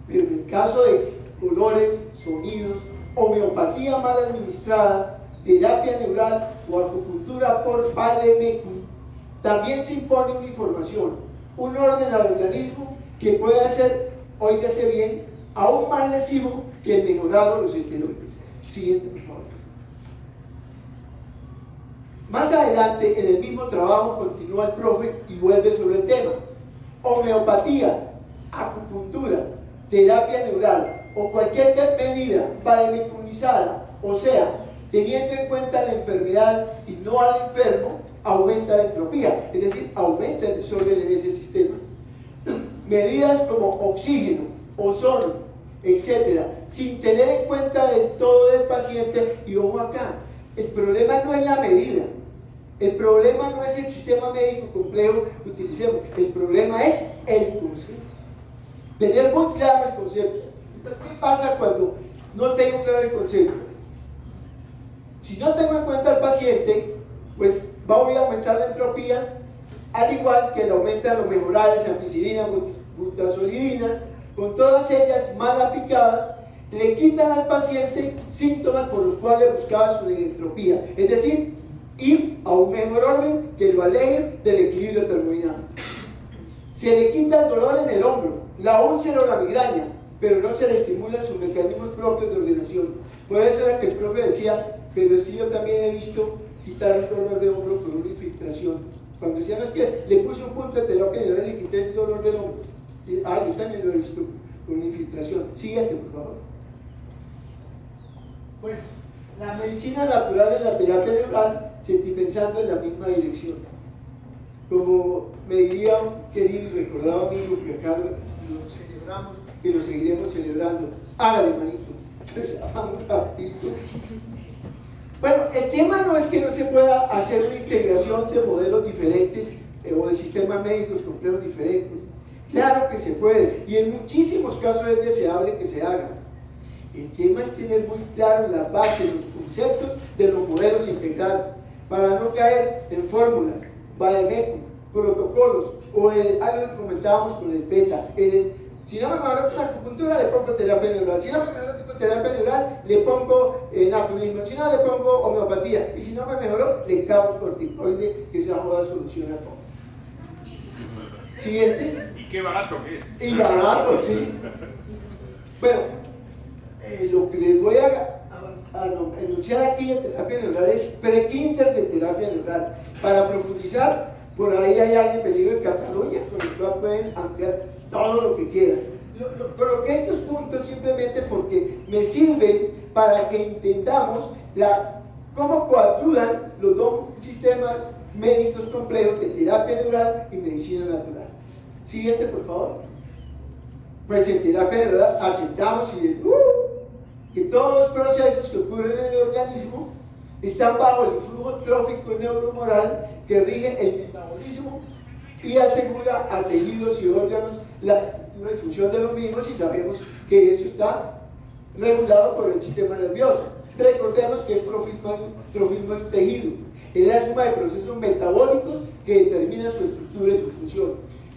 Speaker 3: pero en el caso de olores, sonidos, homeopatía mal administrada, terapia neural o acupuntura por vademecum, también se impone una información, un orden al organismo que puede ser, óigase bien, aún más lesivo que el mejorar o los esteroides. Siguiente, por favor. Más adelante, en el mismo trabajo, continúa el profe y vuelve sobre el tema. Homeopatía, acupuntura, terapia neural o cualquier medida vademecumizada, o sea, teniendo en cuenta la enfermedad y no al enfermo, aumenta la entropía, es decir, aumenta el desorden en ese sistema. Medidas como oxígeno, ozono, etcétera, sin tener en cuenta del todo del paciente. Y ojo acá, el problema no es la medida, el problema no es el sistema médico complejo que utilicemos, el problema es el concepto. Tener muy claro el concepto. ¿Qué pasa cuando no tengo claro el concepto? Si no tengo en cuenta al paciente, pues voy a aumentar la entropía, al igual que le aumentan los mejorales, ampicilina, butazolidinas, con todas ellas mal aplicadas, le quitan al paciente síntomas por los cuales buscaba su entropía, es decir, ir a un mejor orden que lo aleje del equilibrio termodinámico. Se le quita el dolor en el hombro, la úlcera o la migraña, pero no se le estimulan sus mecanismos propios de ordenación. Por eso era que el profe decía, pero es que yo también he visto quitar el dolor de hombro con una infiltración. Cuando decían, no, es que le puse un punto de terapia neural y le quité el dolor del hombro. Yo también lo he visto con una infiltración. Siguiente, por favor. Bueno, la medicina natural y la terapia neural se está pensando en la misma dirección. Como me diría un querido y recordado amigo que acá lo celebramos y lo seguiremos celebrando, hágale, manito. Entonces, vamos rapidito. Bueno, el tema no es que no se pueda hacer una integración de modelos diferentes o de sistemas médicos complejos diferentes. Claro que se puede, y en muchísimos casos es deseable que se haga. El tema es tener muy claro las bases, los conceptos de los modelos integrados, para no caer en fórmulas, vademecum, protocolos, o algo que comentábamos con el beta. Si no me mejoró con acupuntura, le pongo terapia neural. Si no me mejoró con terapia neural, le pongo naturismo. Si no, le pongo homeopatía. Y si no me mejoró, le cago un corticoide, que esa joda soluciona todo. Siguiente.
Speaker 4: Y qué barato que es.
Speaker 3: Y barato, sí. Bueno, lo que les voy a enunciar aquí de terapia neural es pre-quinter de terapia neural. Para profundizar, por ahí hay alguien venido en Cataluña, con el cual pueden ampliar todo lo que quieran. Coloqué estos puntos simplemente porque me sirven para que entendamos cómo coayudan los dos sistemas médicos complejos de terapia neural y medicina natural. Siguiente, por favor. Pues en terapia neural aceptamos y que todos los procesos que ocurren en el organismo están bajo el flujo trófico neuromoral que rige el metabolismo y asegura a tejidos y órganos la estructura y función de los mismos, y sabemos que eso está regulado por el sistema nervioso. Recordemos que es trofismo del tejido, es la suma de procesos metabólicos que determinan su estructura y su función.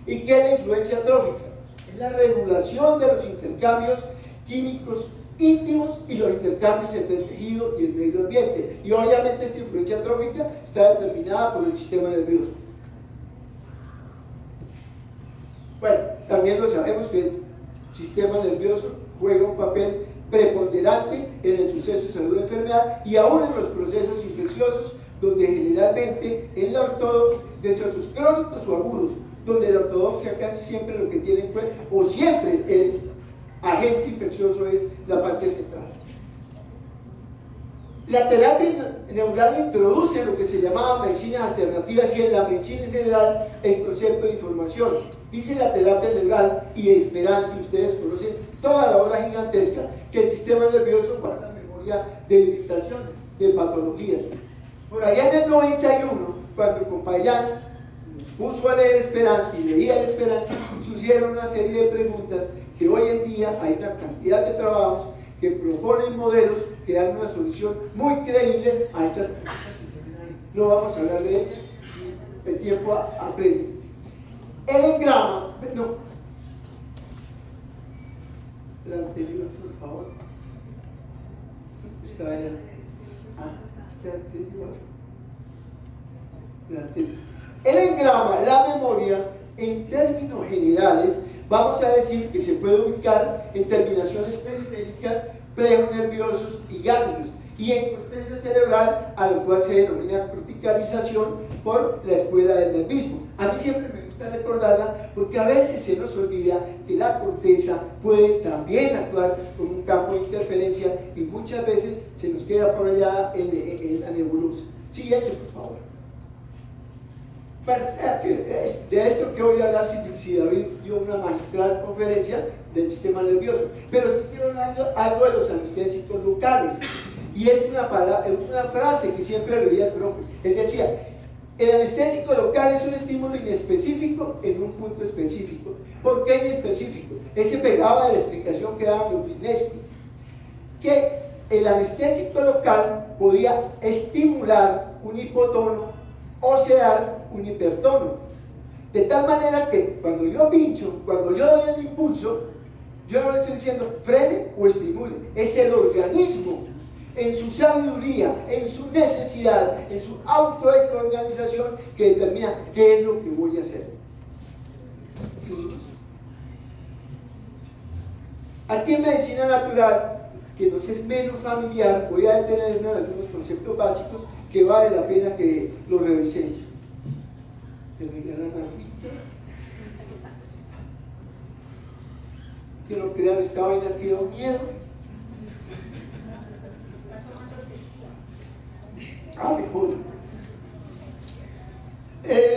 Speaker 3: ¿Y qué es la influencia trófica? Es la regulación de los intercambios químicos íntimos y los intercambios entre el tejido y el medio ambiente. Y obviamente esta influencia trófica está determinada por el sistema nervioso. Bueno, también lo sabemos que el sistema nervioso juega un papel preponderante en el suceso de salud y enfermedad, y aún en los procesos infecciosos, donde generalmente en la ortodoxia, de esos crónicos o agudos, donde la ortodoxia casi siempre lo que tiene en cuenta, o siempre el agente infeccioso es la parte central. La terapia neural introduce lo que se llamaba medicinas alternativas, y en la medicina en general el concepto de información. Dice la terapia neural y Speranski, ustedes conocen toda la obra gigantesca, que el sistema nervioso guarda memoria de irritaciones, de patologías. Por allá en el 91, cuando Compayán nos puso a leer Speranski y leía el Speranski, surgieron una serie de preguntas que hoy en día hay una cantidad de trabajos que proponen modelos que dan una solución muy creíble a estas preguntas. No vamos a hablar de ellas, el tiempo apremia. El engrama, no, la anterior, por favor. Está allá. La anterior. La anterior. El engrama, la memoria, en términos generales, vamos a decir que se puede ubicar en terminaciones periféricas, plejos nerviosos y ganglios, y en corteza cerebral, a lo cual se denomina corticalización por la escuela del nervismo. A mí siempre me gusta recordarla porque a veces se nos olvida que la corteza puede también actuar como un campo de interferencia, y muchas veces se nos queda por allá en la nebulosa. Siguiente, por favor. Bueno, de esto que voy a hablar, si David dio una magistral conferencia del sistema nervioso, pero sí quiero hablar algo de los anestésicos locales, y es una frase que siempre le oía al profe. Él decía: el anestésico local es un estímulo inespecífico en un punto específico. ¿Por qué inespecífico? Él se pegaba de la explicación que daba Wisniewski, que el anestésico local podía estimular un hipotono o sedar un hipertono, de tal manera que cuando yo pincho, cuando yo doy el impulso, yo no le estoy diciendo frene o estimule, es el organismo en su sabiduría, en su necesidad, en su autoorganización, que determina qué es lo que voy a hacer. ¿Seguimos? Aquí en medicina natural, que nos es menos familiar, voy a detenerme en algunos conceptos básicos que vale la pena que los revisemos. ¿Me regalan agüita? Que no crean, esta vaina que da miedo. Mejor.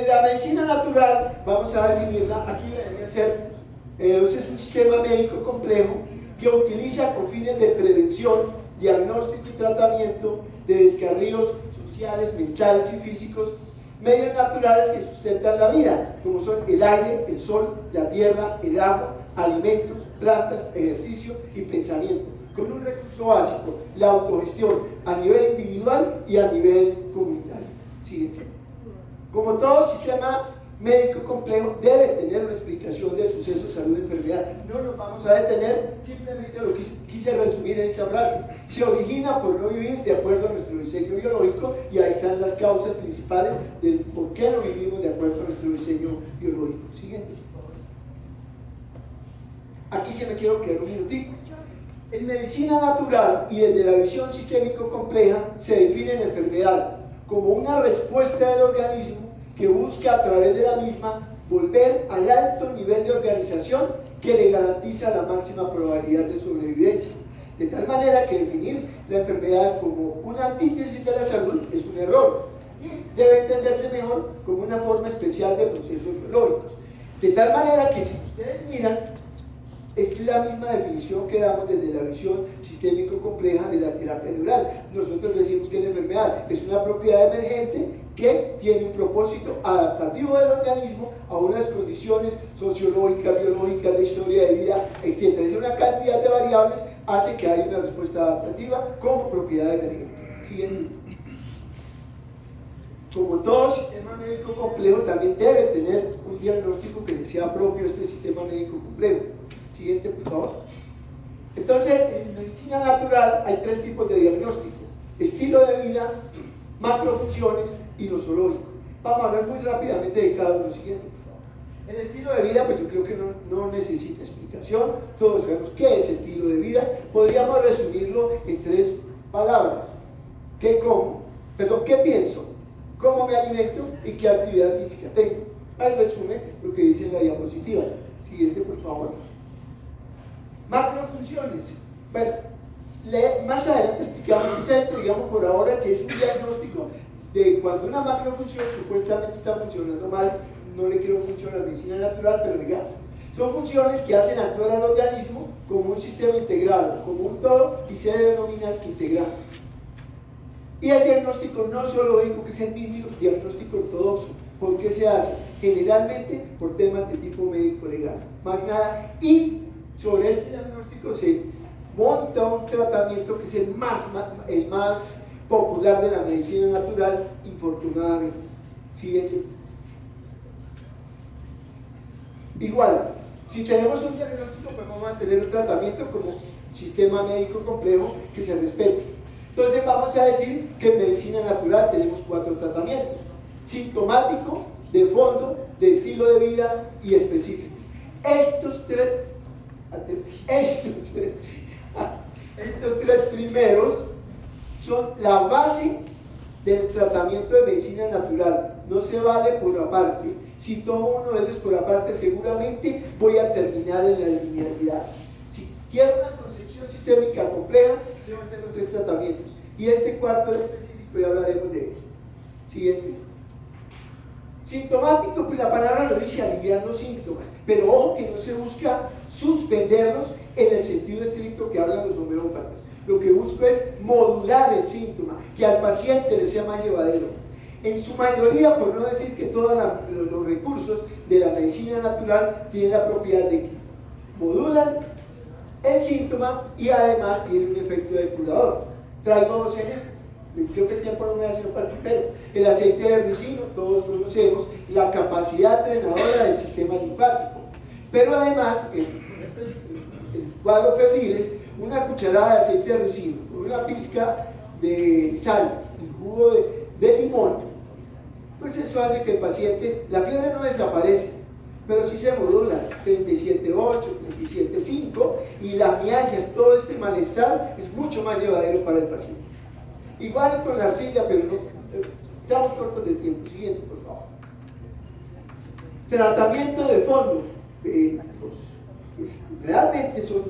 Speaker 3: La medicina natural, vamos a definirla, aquí debería ser, es un sistema médico complejo que utiliza con fines de prevención, diagnóstico y tratamiento de descarríos sociales, mentales y físicos, medios naturales que sustentan la vida, como son el aire, el sol, la tierra, el agua, alimentos, plantas, ejercicio y pensamiento, con un recurso básico, la autogestión a nivel individual y a nivel comunitario. Siguiente. Como todo sistema médico complejo, debe tener una explicación del suceso, salud y enfermedad. No nos vamos a detener, simplemente lo quise resumir en esta frase. Se origina por no vivir de acuerdo a nuestro diseño biológico, y ahí están las causas principales del por qué no vivimos de acuerdo a nuestro diseño biológico. Siguiente. Aquí se me quiero quedar un minutico. En medicina natural y desde la visión sistémico compleja se define la enfermedad como una respuesta del organismo que busca a través de la misma volver al alto nivel de organización que le garantiza la máxima probabilidad de sobrevivencia. De tal manera que definir la enfermedad como una antítesis de la salud es un error, y debe entenderse mejor como una forma especial de procesos biológicos. De tal manera que si ustedes miran, es Es la misma definición que damos desde la visión sistémico-compleja de la terapia neural. Nosotros decimos que la enfermedad es una propiedad emergente que tiene un propósito adaptativo del organismo a unas condiciones sociológicas, biológicas, de historia de vida, etc. Es una cantidad de variables hace que haya una respuesta adaptativa como propiedad emergente. Siguiente. Como todo sistema médico complejo, también debe tener un diagnóstico que le sea propio a este sistema médico complejo. Siguiente, por favor. Entonces, en medicina natural hay tres tipos de diagnóstico: estilo de vida, macrofunciones y nosológico. Vamos a hablar muy rápidamente de cada uno. Siguiente, por favor. El estilo de vida, pues yo creo que no necesita explicación. Todos sabemos qué es estilo de vida. Podríamos resumirlo en tres palabras: ¿qué como? Perdón, ¿qué pienso? ¿Cómo me alimento? ¿Y qué actividad física tengo? Ahí resume lo que dice en la diapositiva. Siguiente, por favor. Macrofunciones. Bueno, más adelante explicamos qué es esto, digamos por ahora que es un diagnóstico de cuando una macrofunción supuestamente está funcionando mal. No le creo mucho a la medicina natural, pero digamos, son funciones que hacen actuar al organismo como un sistema integrado, como un todo, y se denominan integrantes. Y el diagnóstico no zoológico, que es el mismo diagnóstico ortodoxo. ¿Por qué se hace? Generalmente por temas de tipo médico-legal, más nada. Y sobre este diagnóstico se monta un tratamiento que es el más popular de la medicina natural, infortunadamente. Siguiente. Igual, si tenemos un diagnóstico, pues vamos a tener un tratamiento como sistema médico complejo que se respete. Entonces vamos a decir que en medicina natural tenemos 4 tratamientos: sintomático, de fondo, de estilo de vida y específico. Estos tres primeros son la base del tratamiento de medicina natural. No se vale por aparte. Si tomo uno de ellos por aparte, seguramente voy a terminar en la linealidad. Si quiero una concepción sistémica compleja, debo hacer los 3 tratamientos. Y este cuarto en específico ya hablaremos de ello. Siguiente. Sintomático, pues la palabra lo dice, aliviar los síntomas. Pero ojo que no se busca suspenderlos en el sentido estricto que hablan los homeópatas. Lo que busco es modular el síntoma, que al paciente le sea más llevadero. En su mayoría, por no decir que todos los recursos de la medicina natural tienen la propiedad de que modulan el síntoma y además tienen un efecto depurador. Traigo 2 ejemplos. Creo que el tiempo no me da sino para el primero. El aceite de ricino, todos conocemos la capacidad drenadora del sistema linfático. Pero además, en cuadros febriles, una cucharada de aceite de ricino con una pizca de sal y jugo de limón, pues eso hace que el paciente, la fiebre no desaparece, pero sí se modula 37.8, 37.5, y las mialgias, todo este malestar es mucho más llevadero para el paciente. Igual con la arcilla, pero no, estamos cortos de tiempo. Siguiente, por favor. Tratamiento de fondo. Realmente son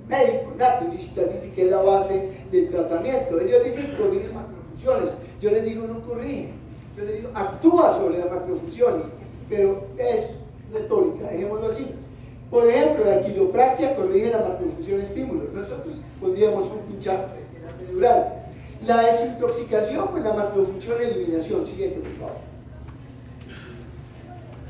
Speaker 3: médicos naturistas, dicen que es la base del tratamiento. Ellos dicen corrige macrofunciones. Yo les digo no corrige. Yo les digo actúa sobre las macrofunciones. Pero es retórica, dejémoslo así. Por ejemplo, la quiropraxia corrige la macrofunción estímulo. Nosotros pondríamos un pinchazo neural. La desintoxicación, pues la macrofunción eliminación. Siguiente, por favor.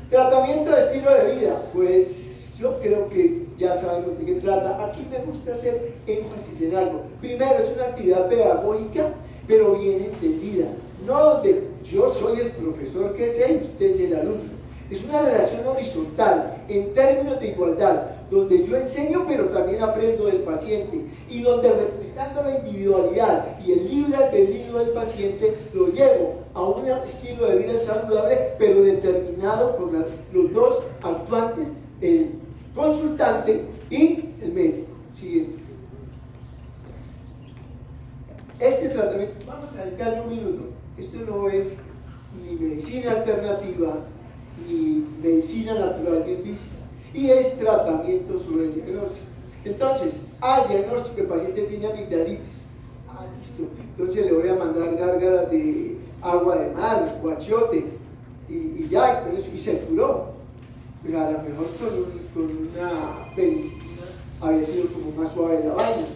Speaker 3: Tratamiento de estilo de vida, pues yo creo que ya sabemos de qué trata. Aquí me gusta hacer énfasis en algo. Primero, es una actividad pedagógica, pero bien entendida. No donde yo soy el profesor que sé y usted es el alumno. Es una relación horizontal, en términos de igualdad, donde yo enseño pero también aprendo del paciente, y donde respetando la individualidad y el libre albedrío del paciente lo llevo a un estilo de vida saludable pero determinado por los dos actuantes, el consultante y el médico. Siguiente. Este tratamiento, vamos a dedicarle un minuto. Esto no es ni medicina alternativa ni medicina natural bien vista, y es tratamiento sobre el diagnóstico. Entonces, al diagnóstico el paciente tiene amigdalitis, listo, entonces le voy a mandar gárgaras de agua de mar, guachiote, y ya, y se curó. Pues a lo mejor con una penicilina había sido como más suave la vaina.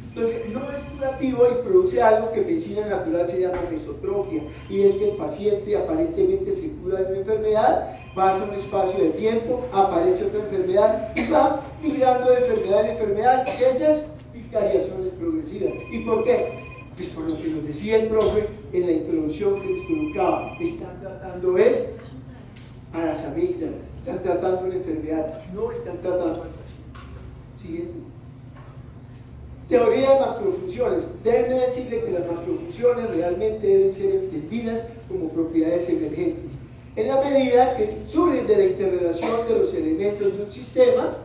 Speaker 3: Entonces, no es curativo y produce algo que en medicina natural se llama mesotrofia, y es que el paciente aparentemente se cura de una enfermedad, pasa un espacio de tiempo, aparece otra enfermedad y va migrando de enfermedad en enfermedad, y esas variaciones progresivas. ¿Y por qué? Pues por lo que nos decía el profe en la introducción que les colocaba, están tratando es a las amígdalas, están tratando una enfermedad, no están tratando al paciente. Siguiente. Teoría de macrofunciones. Déjenme decirle que las macrofunciones realmente deben ser entendidas como propiedades emergentes, en la medida que surgen de la interrelación de los elementos de un sistema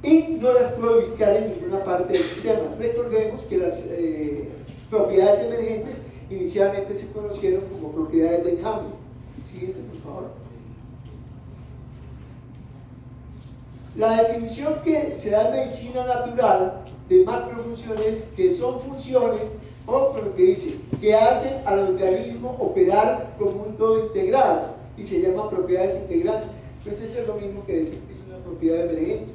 Speaker 3: y no las puedo ubicar en ninguna parte del sistema. Recordemos que las propiedades emergentes inicialmente se conocieron como propiedades de Enjambre. Siguiente, por favor. La definición que se da en medicina natural de macrofunciones, que son funciones, o lo que dice, que hacen al organismo operar como un todo integrado, y se llama propiedades integrantes. Pues eso es lo mismo que decir que es una propiedad emergente.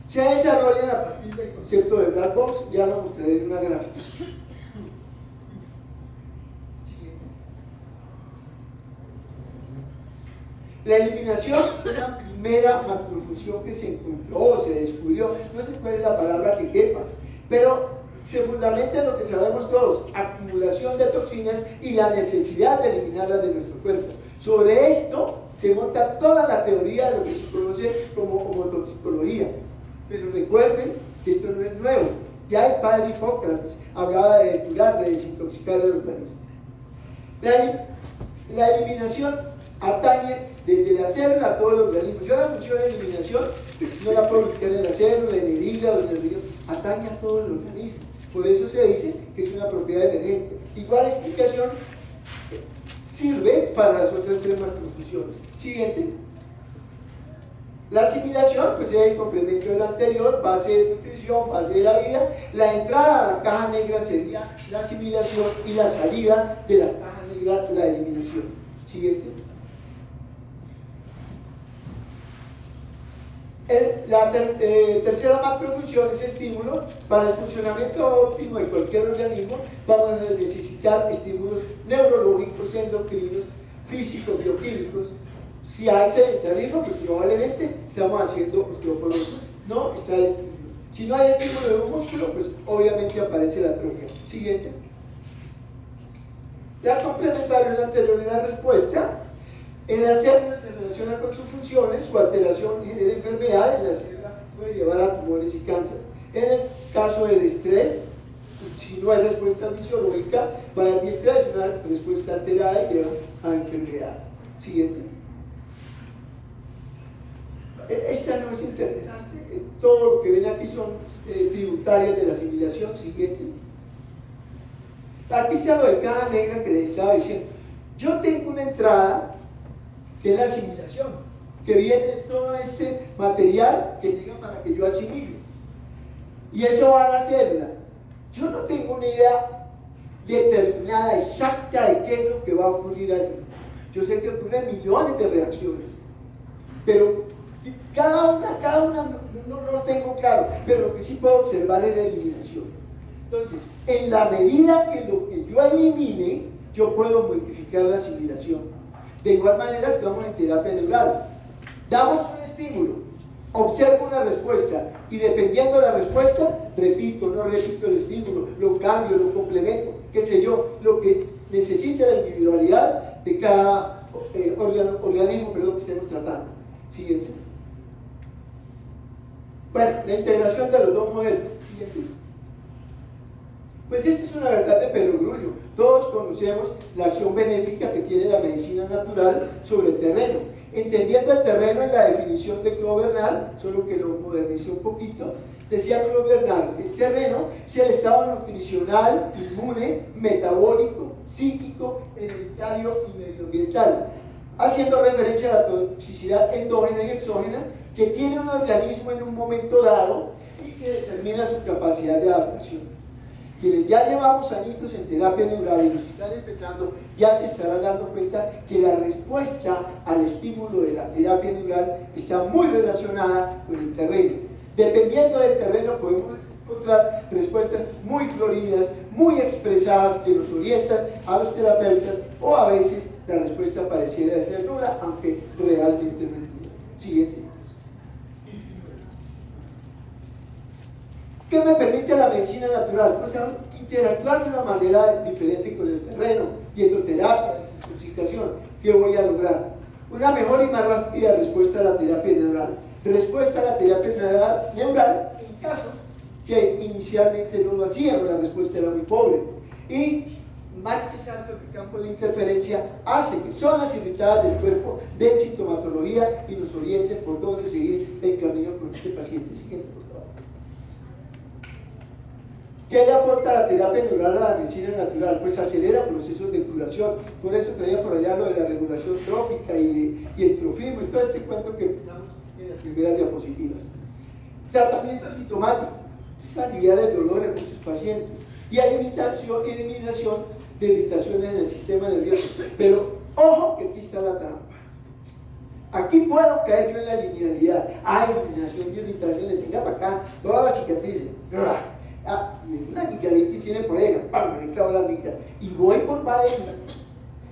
Speaker 3: Se desarrollan a partir del concepto de black box, ya lo mostraré en una gráfica. La eliminación fue la primera macrofunción que se encontró o se descubrió, no sé cuál es la palabra que quepa, pero se fundamenta en lo que sabemos todos, acumulación de toxinas y la necesidad de eliminarlas de nuestro cuerpo. Sobre esto se monta toda la teoría de lo que se conoce como homotoxicología. Pero recuerden que esto no es nuevo, ya el padre Hipócrates hablaba de depurar, de desintoxicar el organismo. La eliminación atañe desde la célula a todo el organismo. Yo la función de eliminación no la puedo ubicar en la célula, en el hígado, en el riñón, atañe a todo el organismo. Por eso se dice que es una propiedad emergente. Igual explicación sirve para las otras tres macrofunciones. Siguiente. La asimilación, pues es el complemento del anterior, base de nutrición, base de la vida. La entrada a la caja negra sería la asimilación y la salida de la caja negra, la eliminación. Siguiente. La tercera macrofunción es estímulo. Para el funcionamiento óptimo de cualquier organismo vamos a necesitar estímulos neurológicos, endocrinos, físicos, bioquímicos. Si hay sedentarismo, pues probablemente estamos haciendo osteoporosis. No está el estímulo. Si no hay estímulo de un músculo, pues obviamente aparece la atrofia. Siguiente. La complementaria es la anterior en la respuesta. En la célula se relaciona con sus funciones, su alteración genera enfermedad, en la célula puede llevar a tumores y cáncer. En el caso del estrés, si no hay respuesta fisiológica, va a dar estrés, una respuesta alterada y lleva a enfermedad. Siguiente. Esta no es interesante, todo lo que ven aquí son tributarias de la asimilación. Siguiente. Aquí está lo de caja negra que les estaba diciendo. Yo tengo una entrada que es la asimilación, que viene de todo este material que llega para que yo asimile, y eso va a la célula. Yo no tengo una idea determinada, exacta de qué es lo que va a ocurrir allí. Yo sé que ocurren millones de reacciones, pero cada una no lo tengo claro, pero lo que sí puedo observar es la eliminación. Entonces, en la medida que lo que yo elimine, yo puedo modificar la asimilación. De igual manera actuamos en terapia neural. Damos un estímulo, observo una respuesta y dependiendo de la respuesta, repito, no repito el estímulo, lo cambio, lo complemento, qué sé yo, lo que necesita la individualidad de cada organismo que estemos tratando. Siguiente. Bueno, la integración de los dos modelos. Siguiente. Pues esto es una verdad de perogrullo. Todos conocemos la acción benéfica que tiene la medicina natural sobre el terreno. Entendiendo el terreno en la definición de Claude Bernard, solo que lo modernicé un poquito, decía Claude Bernard, el terreno es el estado nutricional, inmune, metabólico, psíquico, hereditario y medioambiental, haciendo referencia a la toxicidad endógena y exógena que tiene un organismo en un momento dado y que determina su capacidad de adaptación. Quienes ya llevamos añitos en terapia neural y los que están empezando ya se estarán dando cuenta que la respuesta al estímulo de la terapia neural está muy relacionada con el terreno. Dependiendo del terreno podemos encontrar respuestas muy floridas, muy expresadas que nos orientan a los terapeutas, o a veces la respuesta pareciera ser nula, aunque realmente no es nula. Siguiente. ¿Qué me permite la medicina natural? Pues interactuar de una manera diferente con el terreno, dietoterapia, desintoxicación. ¿Qué voy a lograr? Una mejor y más rápida respuesta a la terapia neural. Respuesta a la terapia neural en casos que inicialmente no lo hacían, la respuesta era muy pobre. Y más que tanto el campo de interferencia hace que zonas irritadas del cuerpo den sintomatología y nos orienten por dónde seguir el camino con este paciente. Siguiente, por favor. ¿Qué le aporta la terapia neural a la medicina natural? Pues acelera procesos de curación. Por eso traía por allá lo de la regulación trófica y el trofismo y todo este cuento que empezamos en las primeras diapositivas. Tratamiento sintomático. Es aliviar el dolor en muchos pacientes. Y eliminación de irritaciones en el sistema nervioso. Pero ojo que aquí está la trampa. Aquí puedo caer yo en la linealidad. Eliminación de irritaciones. Venga para acá. Todas las cicatrices. Y una amigdalitis tiene por ella, ¡pam! Me clavo la amígdala y voy por adentro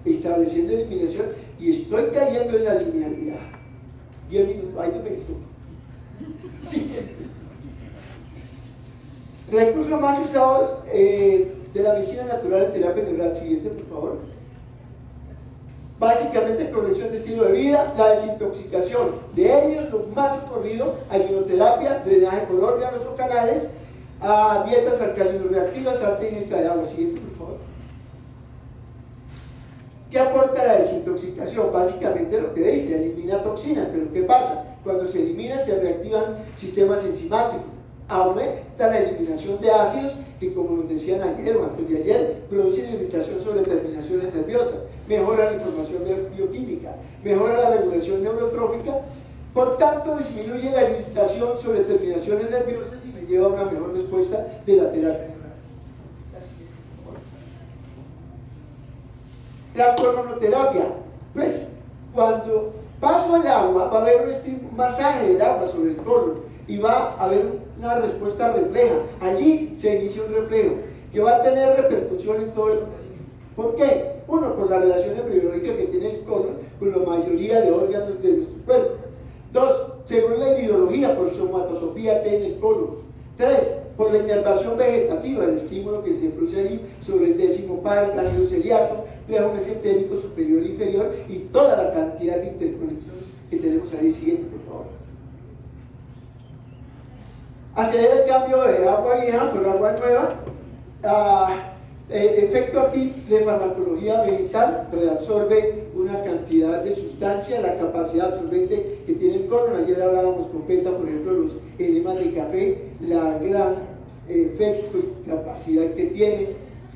Speaker 3: estableciendo eliminación y estoy cayendo en la linealidad. 10 minutos, ahí me equivoco. Siguiente. Recursos más usados de la medicina natural en terapia neural. Siguiente, por favor. Básicamente corrección de estilo de vida, la desintoxicación. De ellos, lo más ocurrido, ayunoterapia, drenaje por órganos o canales, a dietas alcalino-reactivas, alta ingesta de agua. Siguiente, por favor. ¿Qué aporta la desintoxicación? Básicamente lo que dice, elimina toxinas, pero ¿qué pasa? Cuando se elimina se reactivan sistemas enzimáticos, aumenta la eliminación de ácidos que, como nos decían ayer o antes de ayer, producen irritación sobre terminaciones nerviosas, mejora la información bioquímica, mejora la regulación neurotrófica, por tanto disminuye la irritación sobre terminaciones nerviosas y me lleva a una mejor respuesta de la terapia. La colonoterapia, pues cuando paso el agua va a haber un masaje del agua sobre el colon y va a haber una respuesta refleja. Allí se inicia un reflejo que va a tener repercusión en todo el organismo. ¿Por qué? Uno, por la relación embriológica que tiene el colon con la mayoría de órganos de nuestro cuerpo. Dos, según la iridología, por somatotopía que hay en el colon. Tres, por la inervación vegetativa, el estímulo que se produce ahí sobre el 10º par, el ganglio celíaco, plejo mesentérico superior e inferior y toda la cantidad de interconexiones que tenemos ahí. Siguiente, por favor. Acelera el cambio de agua vieja por agua nueva. Efecto aquí de farmacología vegetal, reabsorbe una cantidad de sustancia, la capacidad absorbente que tiene el colon. Ayer hablábamos con PETA, por ejemplo, los enemas de café, la gran efecto y capacidad que tiene.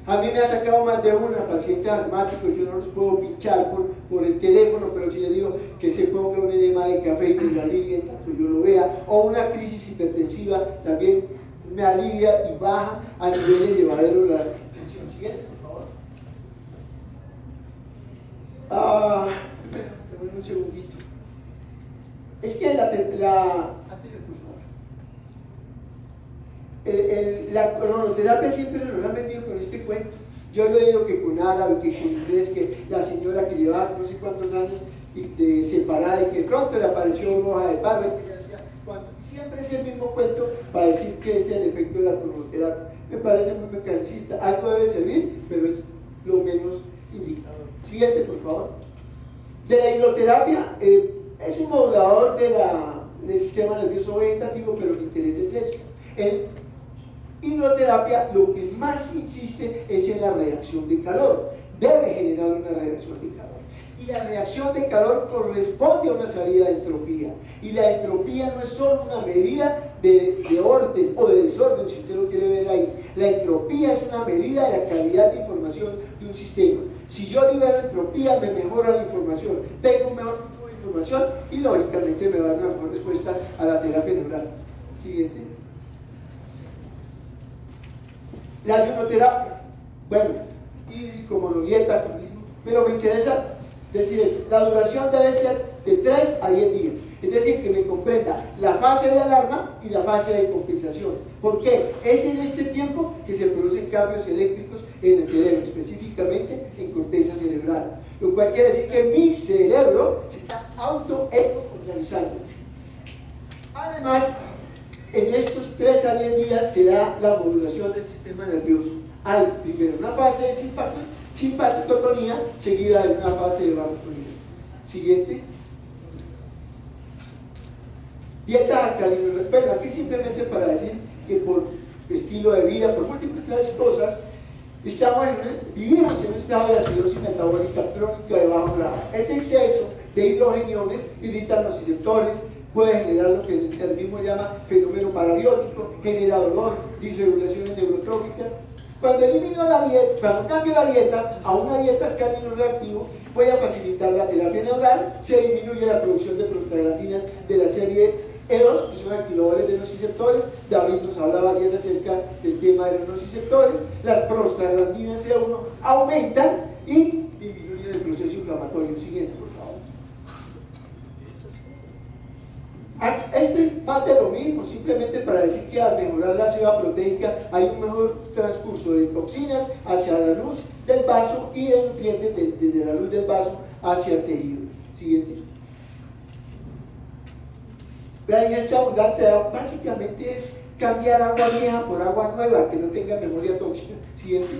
Speaker 3: A mí me ha sacado más de una paciente asmático, yo no los puedo pinchar por el teléfono, pero si le digo que se ponga un enema de café y me lo alivia, tanto yo lo vea, o una crisis hipertensiva también me alivia y baja a nivel elevadero la tensión. Siguiente, por favor. Déjame un segundito. Es que la colonoterapia siempre nos la han vendido con este cuento. Yo lo he oído que con árabe, que con inglés, que la señora que llevaba no sé cuántos años de separada y que pronto le apareció una hoja de parra, que ya decía, siempre es el mismo cuento para decir que es el efecto de la colonoterapia. Me parece muy mecanicista, algo debe servir, pero es lo menos indicador. Siguiente, por favor. De la hidroterapia, es un modulador del sistema nervioso vegetativo, pero mi interés es eso. En hidroterapia lo que más insiste es en la reacción de calor. Debe generar una reacción de calor. Y la reacción de calor corresponde a una salida de entropía. Y la entropía no es solo una medida de orden o de desorden, si usted lo quiere ver ahí. La entropía es una medida de la calidad de información de un sistema. Si yo libero entropía, me mejora la información. Tengo un mejor tipo de información y lógicamente me va a dar una mejor respuesta a la terapia neural. Siguiente. La ayunoterapia, bueno, y como lo dieta, pero me interesa decir esto, la duración debe ser de 3 a 10 días. Es decir, que me comprenda la fase de alarma y la fase de compensación. ¿Por qué? Es en este tiempo que se producen cambios eléctricos en el cerebro, específicamente en corteza cerebral. Lo cual quiere decir que mi cerebro se está auto-eco-organizando. Además, en estos 3 a 10 días se da la modulación del sistema nervioso. Hay primero una fase de simpatotonía seguida de una fase de barotonía. Siguiente. Dieta alcalina. Bueno, aquí simplemente para decir que por estilo de vida, por múltiples cosas, vivimos en un estado de acidosis metabólica crónica de bajo grado. Ese exceso de hidrogeniones irrita los receptores, puede generar lo que el terrorismo llama fenómeno parabiótico, genera dolor, disregulaciones neurotróficas. Cuando cambio la dieta a una dieta alcalino reactivo, voy a facilitar la terapia neural, se disminuye la producción de prostaglandinas de la serie E2, que son activadores de los receptores. David nos hablaba ayer acerca del tema de los receptores. Las prostaglandinas C1 aumentan y disminuyen el proceso inflamatorio. Siguiente, por favor. Esto es más de lo mismo, simplemente para decir que al mejorar la ceba proteica hay un mejor transcurso de toxinas hacia la luz del vaso y de nutrientes desde la luz del vaso hacia el tejido. Siguiente. La digesta abundante básicamente es cambiar agua vieja por agua nueva que no tenga memoria tóxica. Siguiente.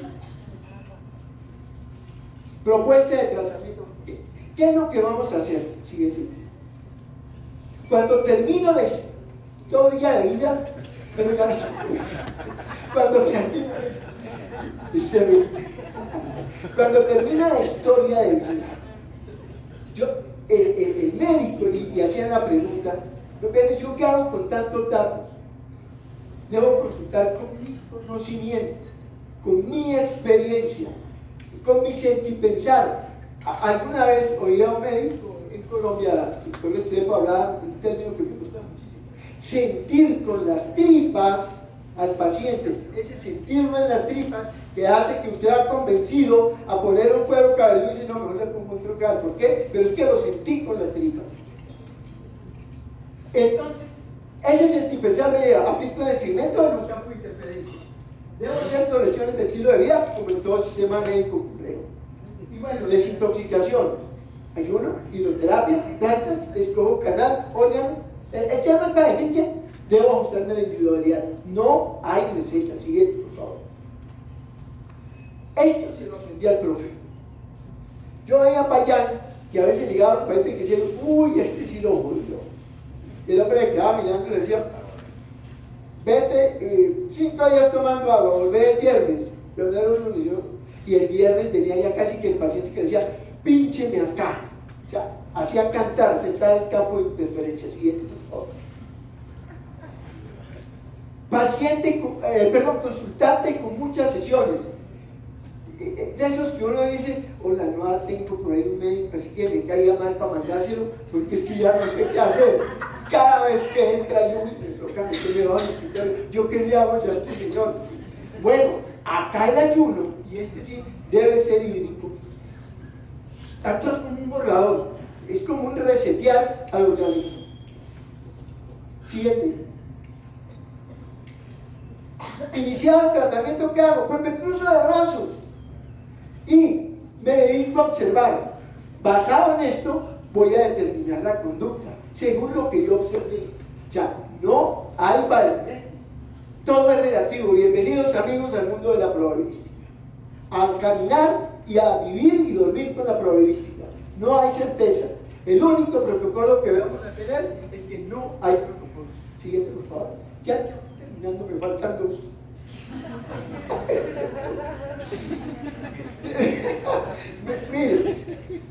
Speaker 3: Propuesta de tratamiento. ¿Qué es lo que vamos a hacer? Siguiente. Cuando termino la historia de vida, cuando termina la historia de vida, el médico y hacían la pregunta, ¿yo qué hago con tantos datos? Debo consultar con mi conocimiento, con mi experiencia, con mi sentipensar. Alguna vez oí a un médico en Colombia, con Estrepo, hablaba un término que me gusta muchísimo: sentir con las tripas al paciente. Ese sentirlo en las tripas que hace que usted va convencido a poner un cuero cabelludo y dice, no, mejor le pongo un trocal. ¿Por qué? Pero es que lo sentí con las tripas. Entonces, ese sentipensar me lleva, aplico en el segmento de un campo de interferencias. Debo hacer correcciones de estilo de vida, como en todo sistema médico complejo. Y bueno, desintoxicación. Ayuno, hidroterapia, plantas, escojo canal, órgano. El tema es para decir que debo ajustarme a la individualidad. No hay receta. Siguiente, por favor. Esto se lo aprendí al profe. Yo veía a Payán, que a veces llegaba al país y decía, uy, este sí lo jodió. El hombre que quedaba mirando y le decía, vete 5 días tomando agua, volver el viernes. Pero no era un lunes, y el viernes venía ya casi que el paciente que le decía, píncheme acá. O sea, hacía cantar, sentar el campo de interferencia. Siguiente, por favor. Consultante con muchas sesiones. De esos que uno dice, hola, no tengo por ahí un médico, así que me caía mal para mandárselo, porque es que ya no sé qué hacer. Cada vez que entra yo, me va al hospital, yo qué le hago ya a este señor. Bueno, acá el ayuno, y este sí debe ser hídrico, actúa como un borrador, es como un resetear al organismo. Siguiente. Iniciado el tratamiento, ¿qué hago? Pues me cruzo de brazos y me dedico a observar. Basado en esto, voy a determinar la conducta según lo que yo observé. O sea, no hay valor. Todo es relativo. Bienvenidos, amigos, al mundo de la probabilística. A caminar y a vivir y dormir con la probabilística. No hay certezas. El único protocolo que vamos a tener es que no hay protocolos. Siguiente, por favor. Ya terminando, me faltan 2. Miren,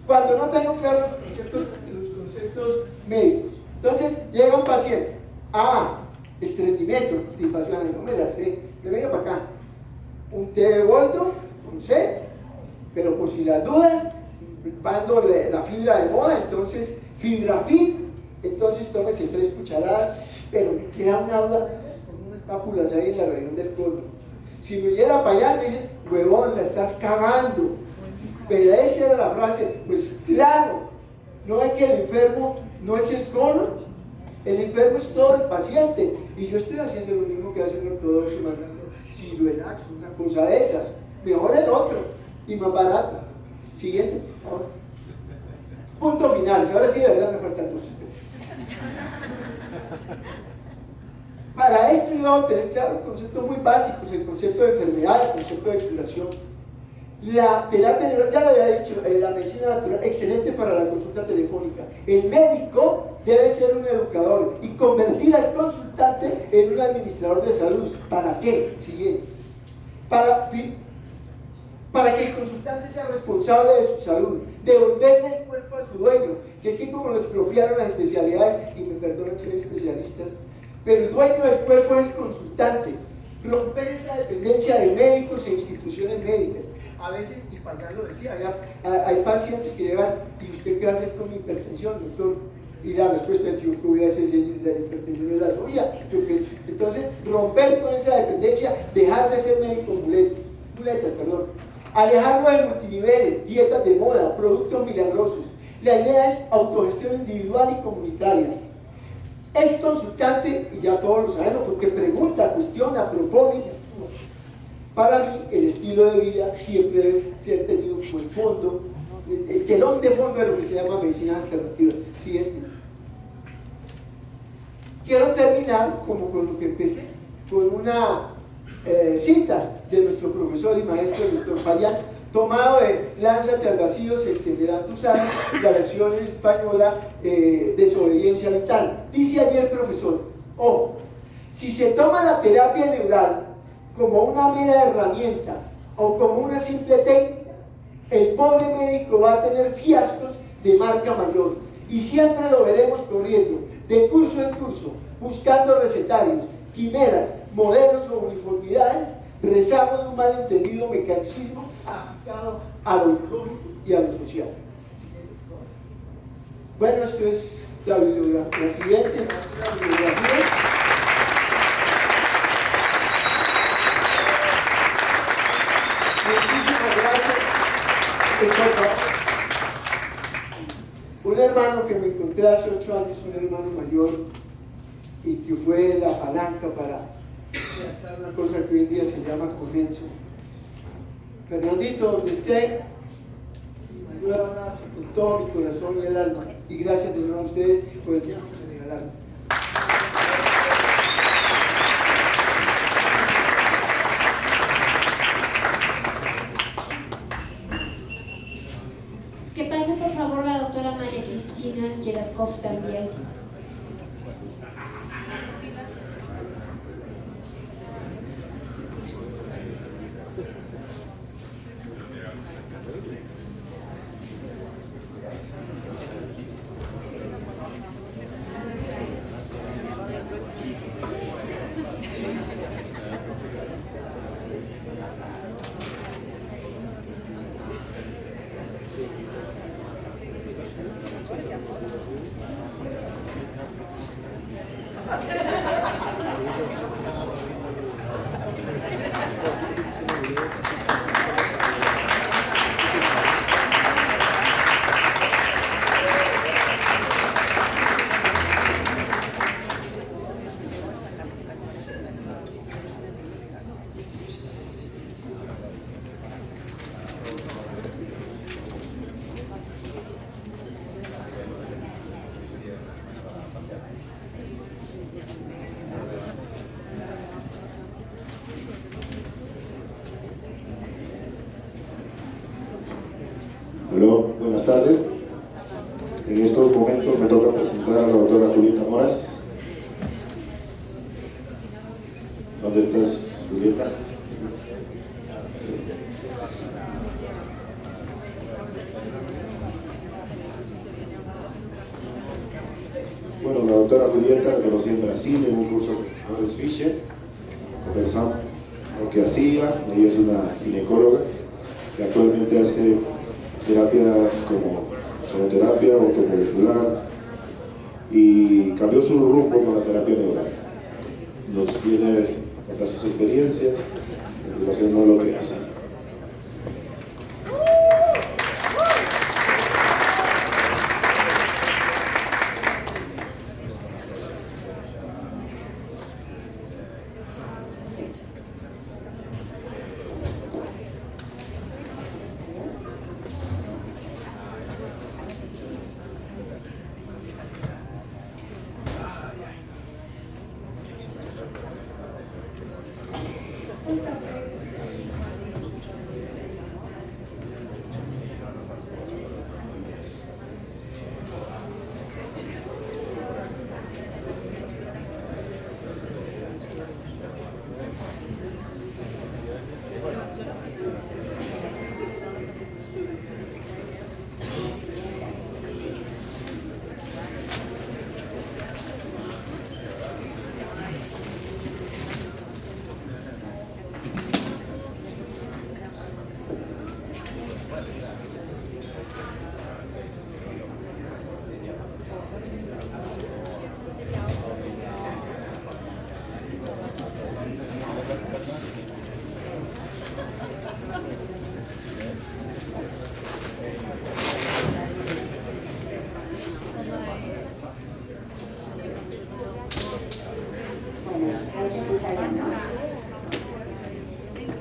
Speaker 3: cuando no tengo claro los conceptos médicos, entonces llega un paciente, estreñimiento, constipación, no me la sé, que venga para acá, un té de boldo con C, pero por si las dudas, mando la fibra de moda, entonces fibra fit, entonces tómese 3 cucharadas, pero me queda una duda, con unas pápulas ahí en la región del colon. Si me oyera para allá, me dicen, huevón, la estás cagando. Pero esa era la frase, pues claro, no es que el enfermo no es el colon, El enfermo es todo el paciente. Y yo estoy haciendo lo mismo que hace el ortodoxo, mandando Ciruelax, una cosa de esas. Mejor el otro y más barato. Siguiente, por favor. Punto final. Ahora sí, de verdad me faltan dos. Para esto yo debo tener claro conceptos muy básicos, el concepto de enfermedad, el concepto de curación. La terapia neural, ya lo había dicho, la medicina natural, excelente para la consulta telefónica. El médico debe ser un educador y convertir al consultante en un administrador de salud. ¿Para qué? Siguiente. Para que el consultante sea responsable de su salud, devolverle el cuerpo a su dueño, que es que como lo expropiaron las especialidades, y me perdonan ser especialistas, pero el dueño del cuerpo es el consultante. Romper esa dependencia de médicos e instituciones médicas. A veces, y Payán lo decía, hay pacientes que llegan, ¿y usted qué va a hacer con mi hipertensión, doctor? Y la respuesta es: yo qué voy a hacer si la hipertensión es la suya. Entonces, romper con esa dependencia, dejar de ser médico muletas, alejarlo de multiniveles, dietas de moda, productos milagrosos. La idea es autogestión individual y comunitaria. Es consultante, y ya todos lo sabemos, porque pregunta, cuestiona, propone. Para mí, el estilo de vida siempre debe ser tenido como el fondo, el telón de fondo de lo que se llama medicinas alternativas. Siguiente. Quiero terminar, como con lo que empecé, con una cita de nuestro profesor y maestro, el doctor Payán, tomado de Lánzate al vacío, se extenderán tus alas, la versión en española, Desobediencia vital. Dice allí el profesor: ojo, si se toma la terapia neural como una mera herramienta o como una simple técnica, el pobre médico va a tener fiascos de marca mayor y siempre lo veremos corriendo de curso en curso, buscando recetarios, quimeras, modelos o uniformidades, rezando de un malentendido mecanicismo aplicado a lo biológico y a lo social. Bueno, esto es la bibliografía. La siguiente, la bibliografía. Muchísimas gracias. Un hermano que me encontré hace 8 años, un hermano mayor, y que fue la palanca para realizar una cosa que hoy en día se llama consenso. Fernandito, donde esté, un abrazo con todo mi corazón y el alma, y gracias de nuevo a ustedes por el tiempo que me regalaron.
Speaker 4: Que pase por favor la doctora María Cristina Yeraskov también.
Speaker 5: Aló, buenas tardes. En estos momentos me toca presentar a la doctora Julieta Moras. ¿Dónde estás, Julieta? Bueno, la doctora Julieta la conocí en Brasil en un curso con Lourdes Fischer. Conversamos lo que hacía. Ella es una ginecóloga que actualmente hace terapias como sonoterapia, automolecular, y cambió su rumbo con la terapia neural. Nos viene a contar sus experiencias en relación a lo que hace.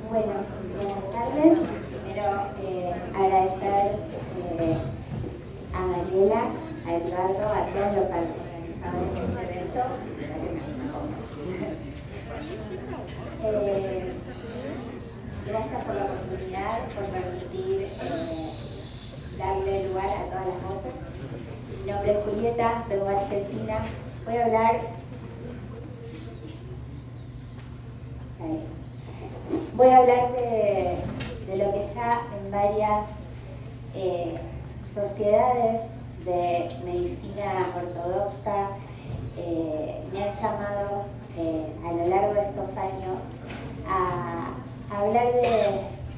Speaker 6: Bueno, buenas tardes. Primero agradecer a Mariela, a Eduardo, a todos los organizadores de este evento. Gracias por la oportunidad, por permitir darle lugar a todas las voces. Mi nombre es Julieta, vengo de Argentina. Voy a hablar de lo que ya en varias sociedades de medicina ortodoxa me han llamado a lo largo de estos años a hablar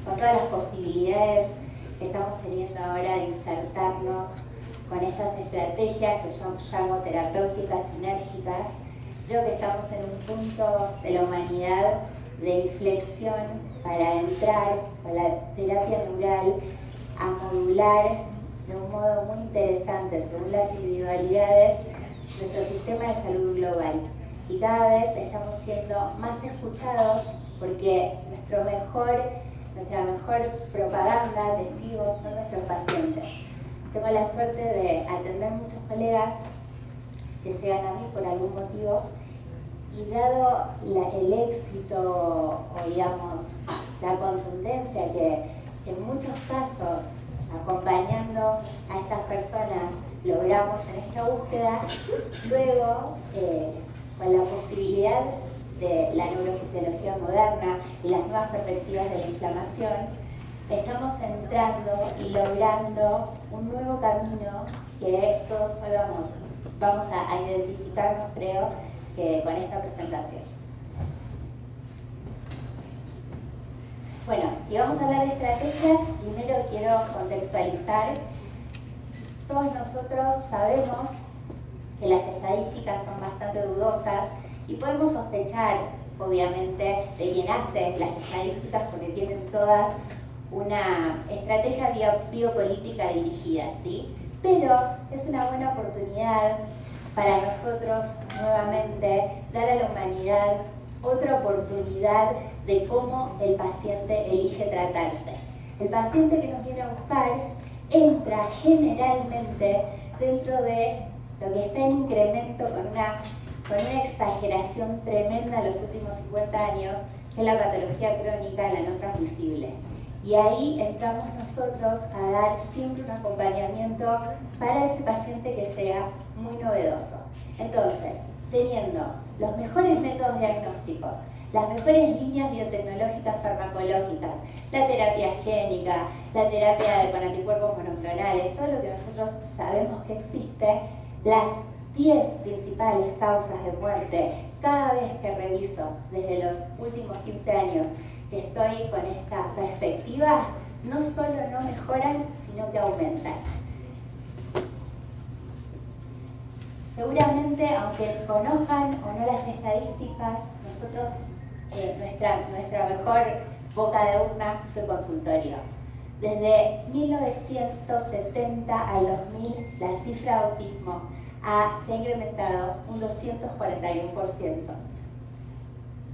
Speaker 6: con todas las posibilidades que estamos teniendo ahora de insertarnos con estas estrategias que yo llamo terapéuticas sinérgicas. Creo que estamos en un punto de la humanidad de inflexión para entrar con la terapia neural a modular de un modo muy interesante según las individualidades nuestro sistema de salud global. Y cada vez estamos siendo más escuchados porque nuestra mejor propaganda, testigos, son nuestros pacientes. Tengo la suerte de atender muchos colegas que llegan a mí por algún motivo y dado el éxito o digamos la contundencia que en muchos casos acompañando a estas personas logramos en esta búsqueda, luego con la posibilidad de la neurofisiología moderna y las nuevas perspectivas de la inflamación, estamos entrando y logrando un nuevo camino que todos hoy vamos a identificarnos, creo, que con esta presentación. Bueno, si vamos a hablar de estrategias, primero quiero contextualizar. Todos nosotros sabemos que las estadísticas son bastante dudosas y podemos sospechar, obviamente, de quien hace las estadísticas porque tienen todas una estrategia biopolítica dirigida, ¿sí? Pero es una buena oportunidad para nosotros, nuevamente, dar a la humanidad otra oportunidad de cómo el paciente elige tratarse. El paciente que nos viene a buscar entra generalmente dentro de lo que está en incremento con una exageración tremenda en los últimos 50 años, que es la patología crónica, la no transmisible. Y ahí entramos nosotros a dar siempre un acompañamiento para ese paciente que llega muy novedoso. Entonces, teniendo los mejores métodos diagnósticos, las mejores líneas biotecnológicas farmacológicas, la terapia génica, la terapia con anticuerpos monoclonales, todo lo que nosotros sabemos que existe, las 10 principales causas de muerte, cada vez que reviso desde los últimos 15 años que estoy con esta perspectiva, no solo no mejoran, sino que aumentan. Seguramente, aunque conozcan o no las estadísticas, nosotros, nuestra mejor boca de urna es el consultorio. Desde 1970 al 2000, la cifra de autismo se ha incrementado un 241%.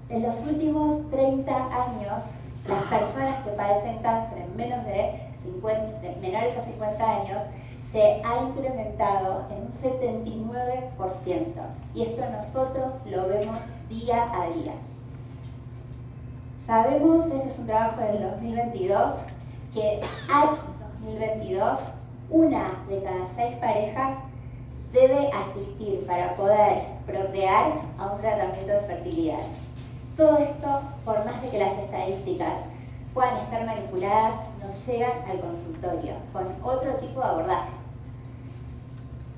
Speaker 6: En los últimos 30 años, las personas que padecen cáncer en menores a 50 años se ha incrementado en un 79%. Y esto nosotros lo vemos día a día. Sabemos, este es un trabajo del 2022, que al 2022 una de cada 6 parejas debe asistir para poder procrear a un tratamiento de fertilidad. Todo esto, por más de que las estadísticas puedan estar manipuladas, nos llegan al consultorio con otro tipo de abordaje.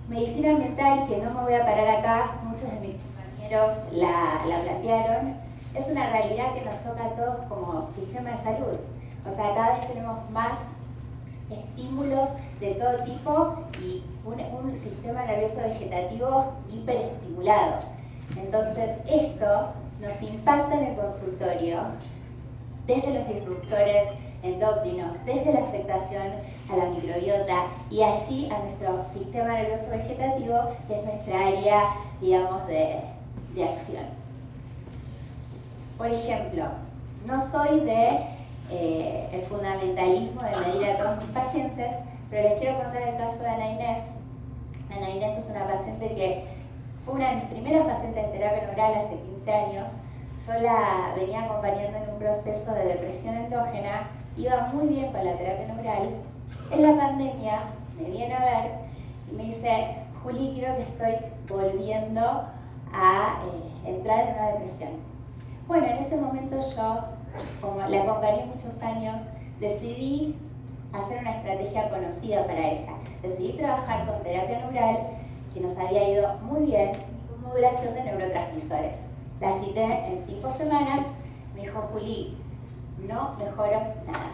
Speaker 6: Medicina ambiental, que no me voy a parar acá, muchos de mis compañeros la plantearon, es una realidad que nos toca a todos como sistema de salud. O sea, cada vez tenemos más estímulos de todo tipo y un sistema nervioso vegetativo hiperestimulado. Entonces, esto nos impacta en el consultorio desde los disruptores endocrinos, desde la afectación a la microbiota y allí a nuestro sistema nervioso vegetativo, que es nuestra área, digamos, de acción. Por ejemplo, no soy el fundamentalismo de medir a todos mis pacientes, pero les quiero contar el caso de Ana Inés. Ana Inés es una paciente que fue una de mis primeras pacientes en terapia neural hace 15 años. Yo la venía acompañando en un proceso de depresión endógena, iba muy bien con la terapia neural. En la pandemia me viene a ver y me dice: Juli, creo que estoy volviendo a entrar en una depresión. Bueno, en ese momento yo, como la acompañé muchos años, decidí hacer una estrategia conocida para ella. Decidí trabajar con terapia neural, que nos había ido muy bien, con modulación de neurotransmisores. La cité en 5 semanas, me dijo: Juli, no mejoro nada.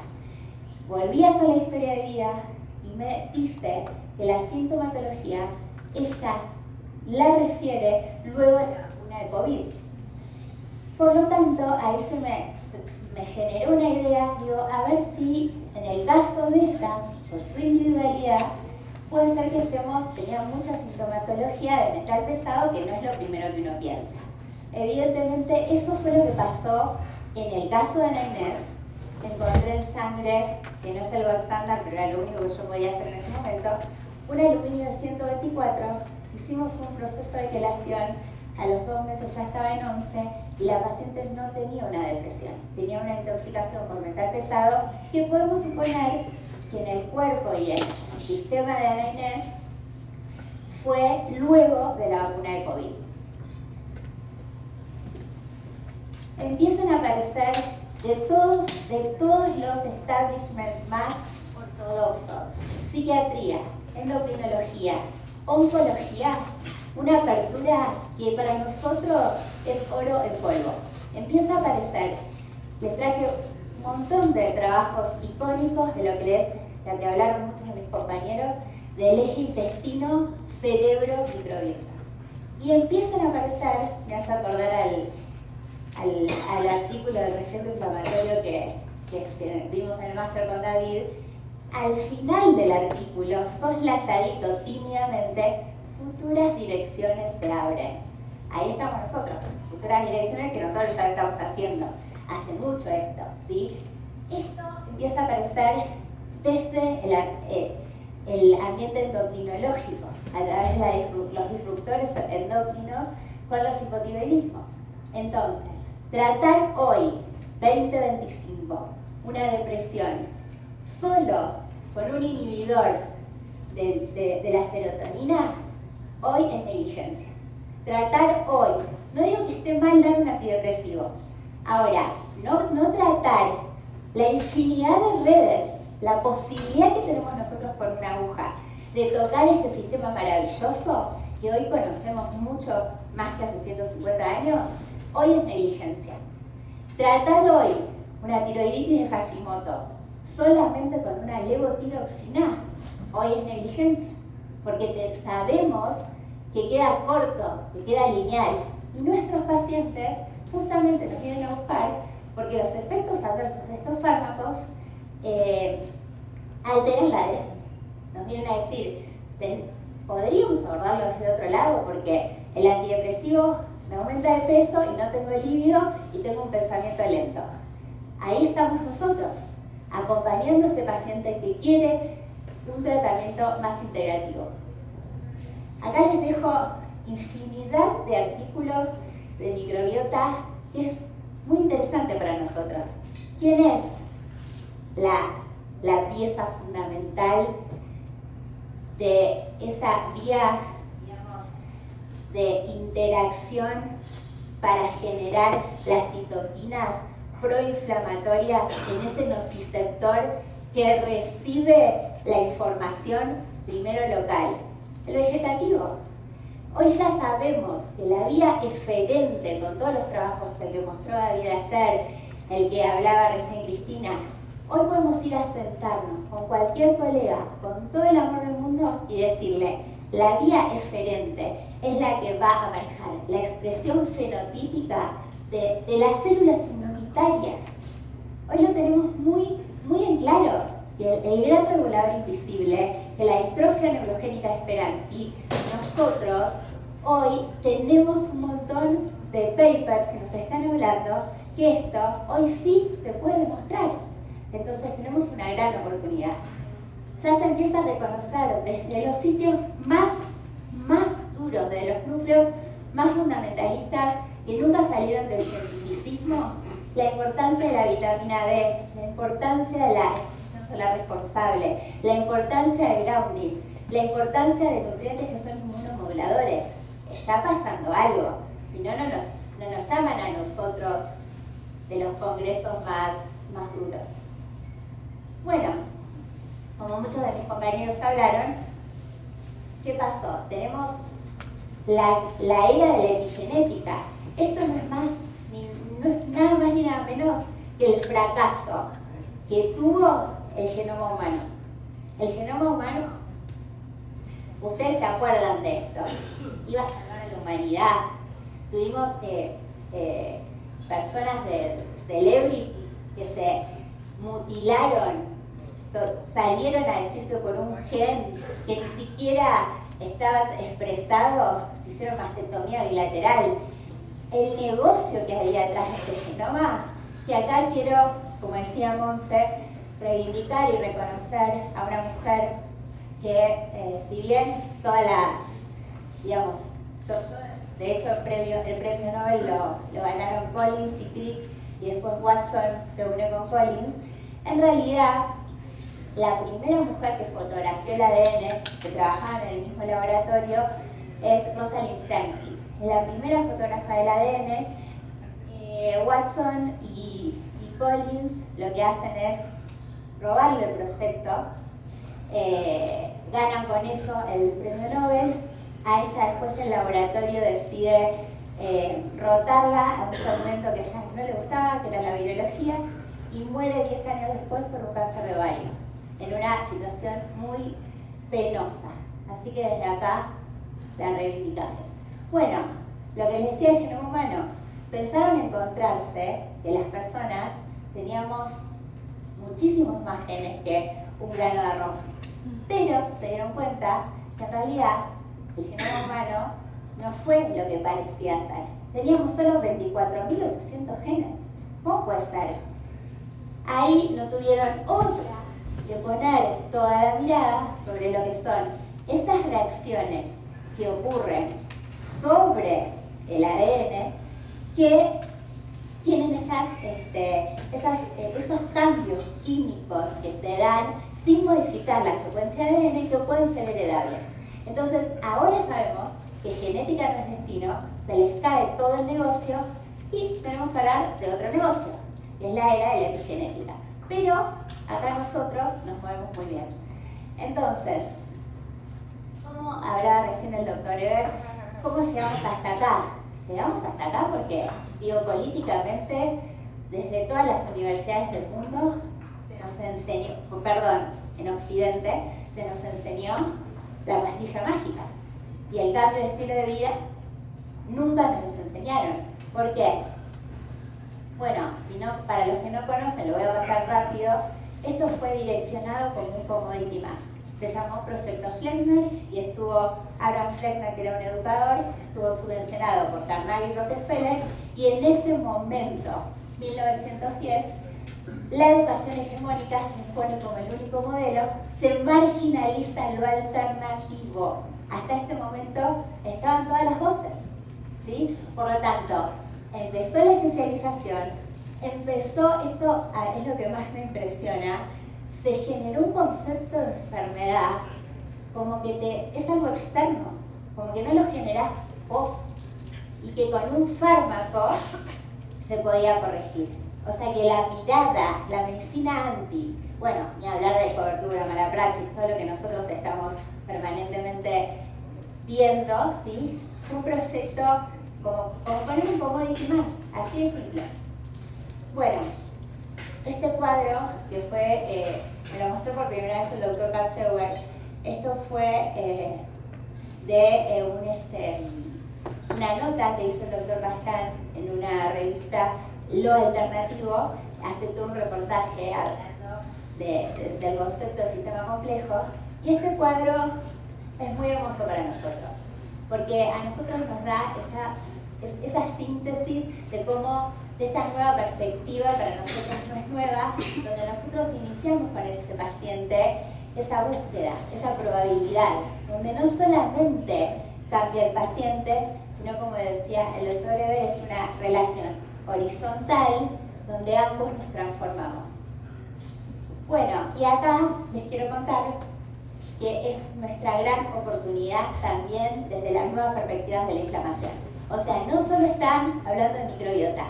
Speaker 6: Volví a hacer la historia de vida y me dice que la sintomatología ella la refiere luego de la vacuna de COVID. Por lo tanto, ahí se me generó una idea, digo, a ver si en el caso de ella, por su individualidad, puede ser que tenía mucha sintomatología de metal pesado, que no es lo primero que uno piensa. Evidentemente, eso fue lo que pasó en el caso de Ana Inés. Encontré en sangre, que no es el gold estándar, pero era lo único que yo podía hacer en ese momento, un aluminio de 124, hicimos un proceso de quelación, a los 2 meses ya estaba en 11 y la paciente no tenía una depresión, tenía una intoxicación por metal pesado que podemos suponer que en el cuerpo y en el sistema de Ana Inés fue luego de la vacuna de COVID. Empiezan a aparecer de todos los establishments más ortodoxos: psiquiatría, endocrinología, oncología, una apertura que para nosotros es oro en polvo. Empieza a aparecer. Les traje un montón de trabajos icónicos de lo que hablaron muchos de mis compañeros, del eje intestino, cerebro, microbiota. Y empiezan a aparecer, me hace acordar al artículo del reflejo inflamatorio que vimos en el máster con David. Al final del artículo, soslayadito, tímidamente, futuras direcciones se abren. Ahí estamos nosotros, futuras direcciones que nosotros ya estamos haciendo. Hace mucho esto, ¿sí? Esto empieza a aparecer desde el ambiente endocrinológico, a través de los disruptores endocrinos con los hipotiroidismos. Entonces, tratar hoy, 2025, una depresión solo con un inhibidor de la serotonina, hoy es negligencia. Tratar hoy, no digo que esté mal dar un antidepresivo, ahora, no tratar la infinidad de redes, la posibilidad que tenemos nosotros por una aguja de tocar este sistema maravilloso que hoy conocemos mucho más que hace 150 años, hoy es negligencia. Tratar hoy una tiroiditis de Hashimoto solamente con una levotiroxina, hoy es negligencia, porque sabemos que queda corto, que queda lineal, y nuestros pacientes justamente nos vienen a buscar porque los efectos adversos de estos fármacos alteran la adherencia. Nos vienen a decir, podríamos abordarlo desde otro lado porque el antidepresivo me aumenta de peso y no tengo líbido y tengo un pensamiento lento. Ahí estamos nosotros, acompañando a ese paciente que quiere un tratamiento más integrativo. Acá les dejo infinidad de artículos de microbiota que es muy interesante para nosotros. ¿Quién es la pieza fundamental de esa vía, digamos, de interacción para generar las citoquinas proinflamatorias en ese nociceptor que recibe la información primero local? El vegetativo. Hoy ya sabemos que la vía eferente, con todos los trabajos que mostró David ayer, el que hablaba recién Cristina, hoy podemos ir a sentarnos con cualquier colega, con todo el amor del mundo, y decirle, la vía eferente es la que va a manejar la expresión fenotípica de las células inmunitarias. Hoy lo tenemos muy en claro, que el gran regulador invisible, que la distrofia neurogénica esperanti, nosotros hoy tenemos un montón de papers que nos están hablando que esto hoy sí se puede demostrar. Entonces tenemos una gran oportunidad. Ya se empieza a reconocer desde los sitios más duros, de los núcleos más fundamentalistas que nunca salieron del cientificismo, la importancia de la vitamina D, la importancia de la exposición solar responsable, la importancia del grounding, la importancia de nutrientes que son inmunomoduladores. Está pasando algo, si no, no nos llaman a nosotros de los congresos más duros. Bueno, como muchos de mis compañeros hablaron, ¿qué pasó? Tenemos la era de la epigenética. Esto no es nada más ni nada menos que el fracaso que tuvo el genoma humano. El genoma humano, ustedes se acuerdan de esto, iba a salvar a la humanidad. Tuvimos personas de celebrity que se mutilaron, salieron a decir que por un gen que ni siquiera estaba expresado, se hicieron mastectomía bilateral. El negocio que había atrás de este genoma, que acá quiero, como decía Monse, reivindicar y reconocer a una mujer que, si bien todas las, digamos, de hecho el premio Nobel lo ganaron Collins y Crick, y después Watson se unió con Collins, en realidad la primera mujer que fotografió el ADN, que trabajaba en el mismo laboratorio, es Rosalind Franklin. Es la primera fotógrafa del ADN. Watson y Collins lo que hacen es robarle el proyecto, ganan con eso el premio Nobel. A ella después el laboratorio decide rotarla a un segmento que a ella no le gustaba, que era la virología, y muere 10 años después por un cáncer de ovario, en una situación muy penosa. Así que desde acá, la reivindicación. Bueno, lo que les decía del genoma humano, pensaron encontrarse que las personas teníamos muchísimos más genes que un grano de arroz, pero se dieron cuenta que en realidad el genoma humano no fue lo que parecía ser. Teníamos solo 24.800 genes. ¿Cómo puede ser? Ahí no tuvieron otra que poner toda la mirada sobre lo que son esas reacciones que ocurren sobre el ADN, que tienen esos cambios químicos que se dan sin modificar la secuencia de ADN, que pueden ser heredables. Entonces, ahora sabemos que genética no es destino, se les cae todo el negocio y tenemos que hablar de otro negocio, que es la era de la epigenética. Pero acá nosotros nos movemos muy bien. Entonces, como hablaba recién el doctor Eber, ¿cómo llegamos hasta acá? Llegamos hasta acá porque biopolíticamente, desde todas las universidades del mundo, se nos enseñó, en Occidente, se nos enseñó la pastilla mágica. Y el cambio de estilo de vida nunca nos los enseñaron. ¿Por qué? Bueno, para los que no conocen, lo voy a pasar rápido. Esto fue direccionado como un commodity más. Se llamó Proyecto Fleckner y estuvo Abraham Fleckner, que era un educador, estuvo subvencionado por Carnegie y Rockefeller, y en ese momento, 1910, la educación hegemónica se impone como el único modelo, se marginaliza lo alternativo. Hasta este momento estaban todas las voces, ¿sí? Por lo tanto, empezó la especialización, empezó, esto es lo que más me impresiona, se generó un concepto de enfermedad como que es algo externo, como que no lo generás vos, y que con un fármaco se podía corregir. O sea que la mirada, la medicina anti, bueno, ni hablar de cobertura, mala praxis, todo lo que nosotros estamos permanentemente viendo, ¿sí? Fue un proyecto como poner un commodity más, así de simple. Bueno, este cuadro que fue, me lo mostró por primera vez el doctor Katzeuer, esto fue una nota que hizo el doctor Bayan en una revista Lo Alternativo, hace todo un reportaje hablando del concepto de sistema complejo, y este cuadro es muy hermoso para nosotros, porque a nosotros nos da esa síntesis de cómo, de esta nueva perspectiva, para nosotros no es nueva, donde nosotros iniciamos con este paciente esa búsqueda, esa probabilidad, donde no solamente cambia el paciente, sino, como decía el doctor Eber, es una relación horizontal donde ambos nos transformamos. Bueno, y acá les quiero contar que es nuestra gran oportunidad también desde las nuevas perspectivas de la inflamación. O sea, no solo están hablando de microbiota.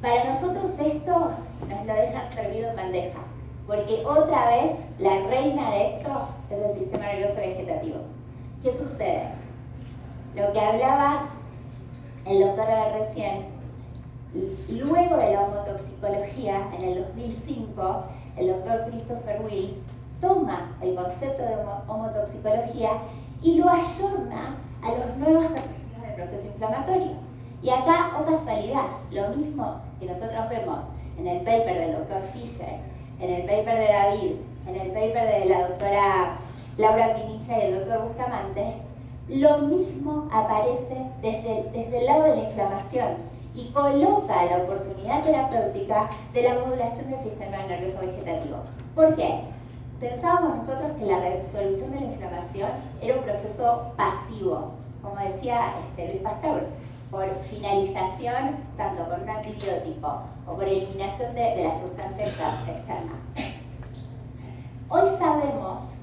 Speaker 6: Para nosotros esto nos lo dejan servido en bandeja, porque otra vez la reina de esto es el sistema nervioso vegetativo. ¿Qué sucede? Lo que hablaba el doctor Eber recién, luego de la homotoxicología, en el 2005, el doctor Christopher Will toma el concepto de homotoxicología y lo ayorna a las nuevas perspectivas del proceso inflamatorio. Y acá, oh casualidad, lo mismo que nosotros vemos en el paper del doctor Fischer, en el paper de David, en el paper de la doctora Laura Pinilla y el doctor Bustamante, lo mismo aparece desde el lado de la inflamación y coloca la oportunidad terapéutica de la modulación del sistema nervioso vegetativo. ¿Por qué? Pensábamos nosotros que la resolución de la inflamación era un proceso pasivo, como decía Luis Pasteur, por finalización tanto por un antibiótico o por eliminación de la sustancia externa. Hoy sabemos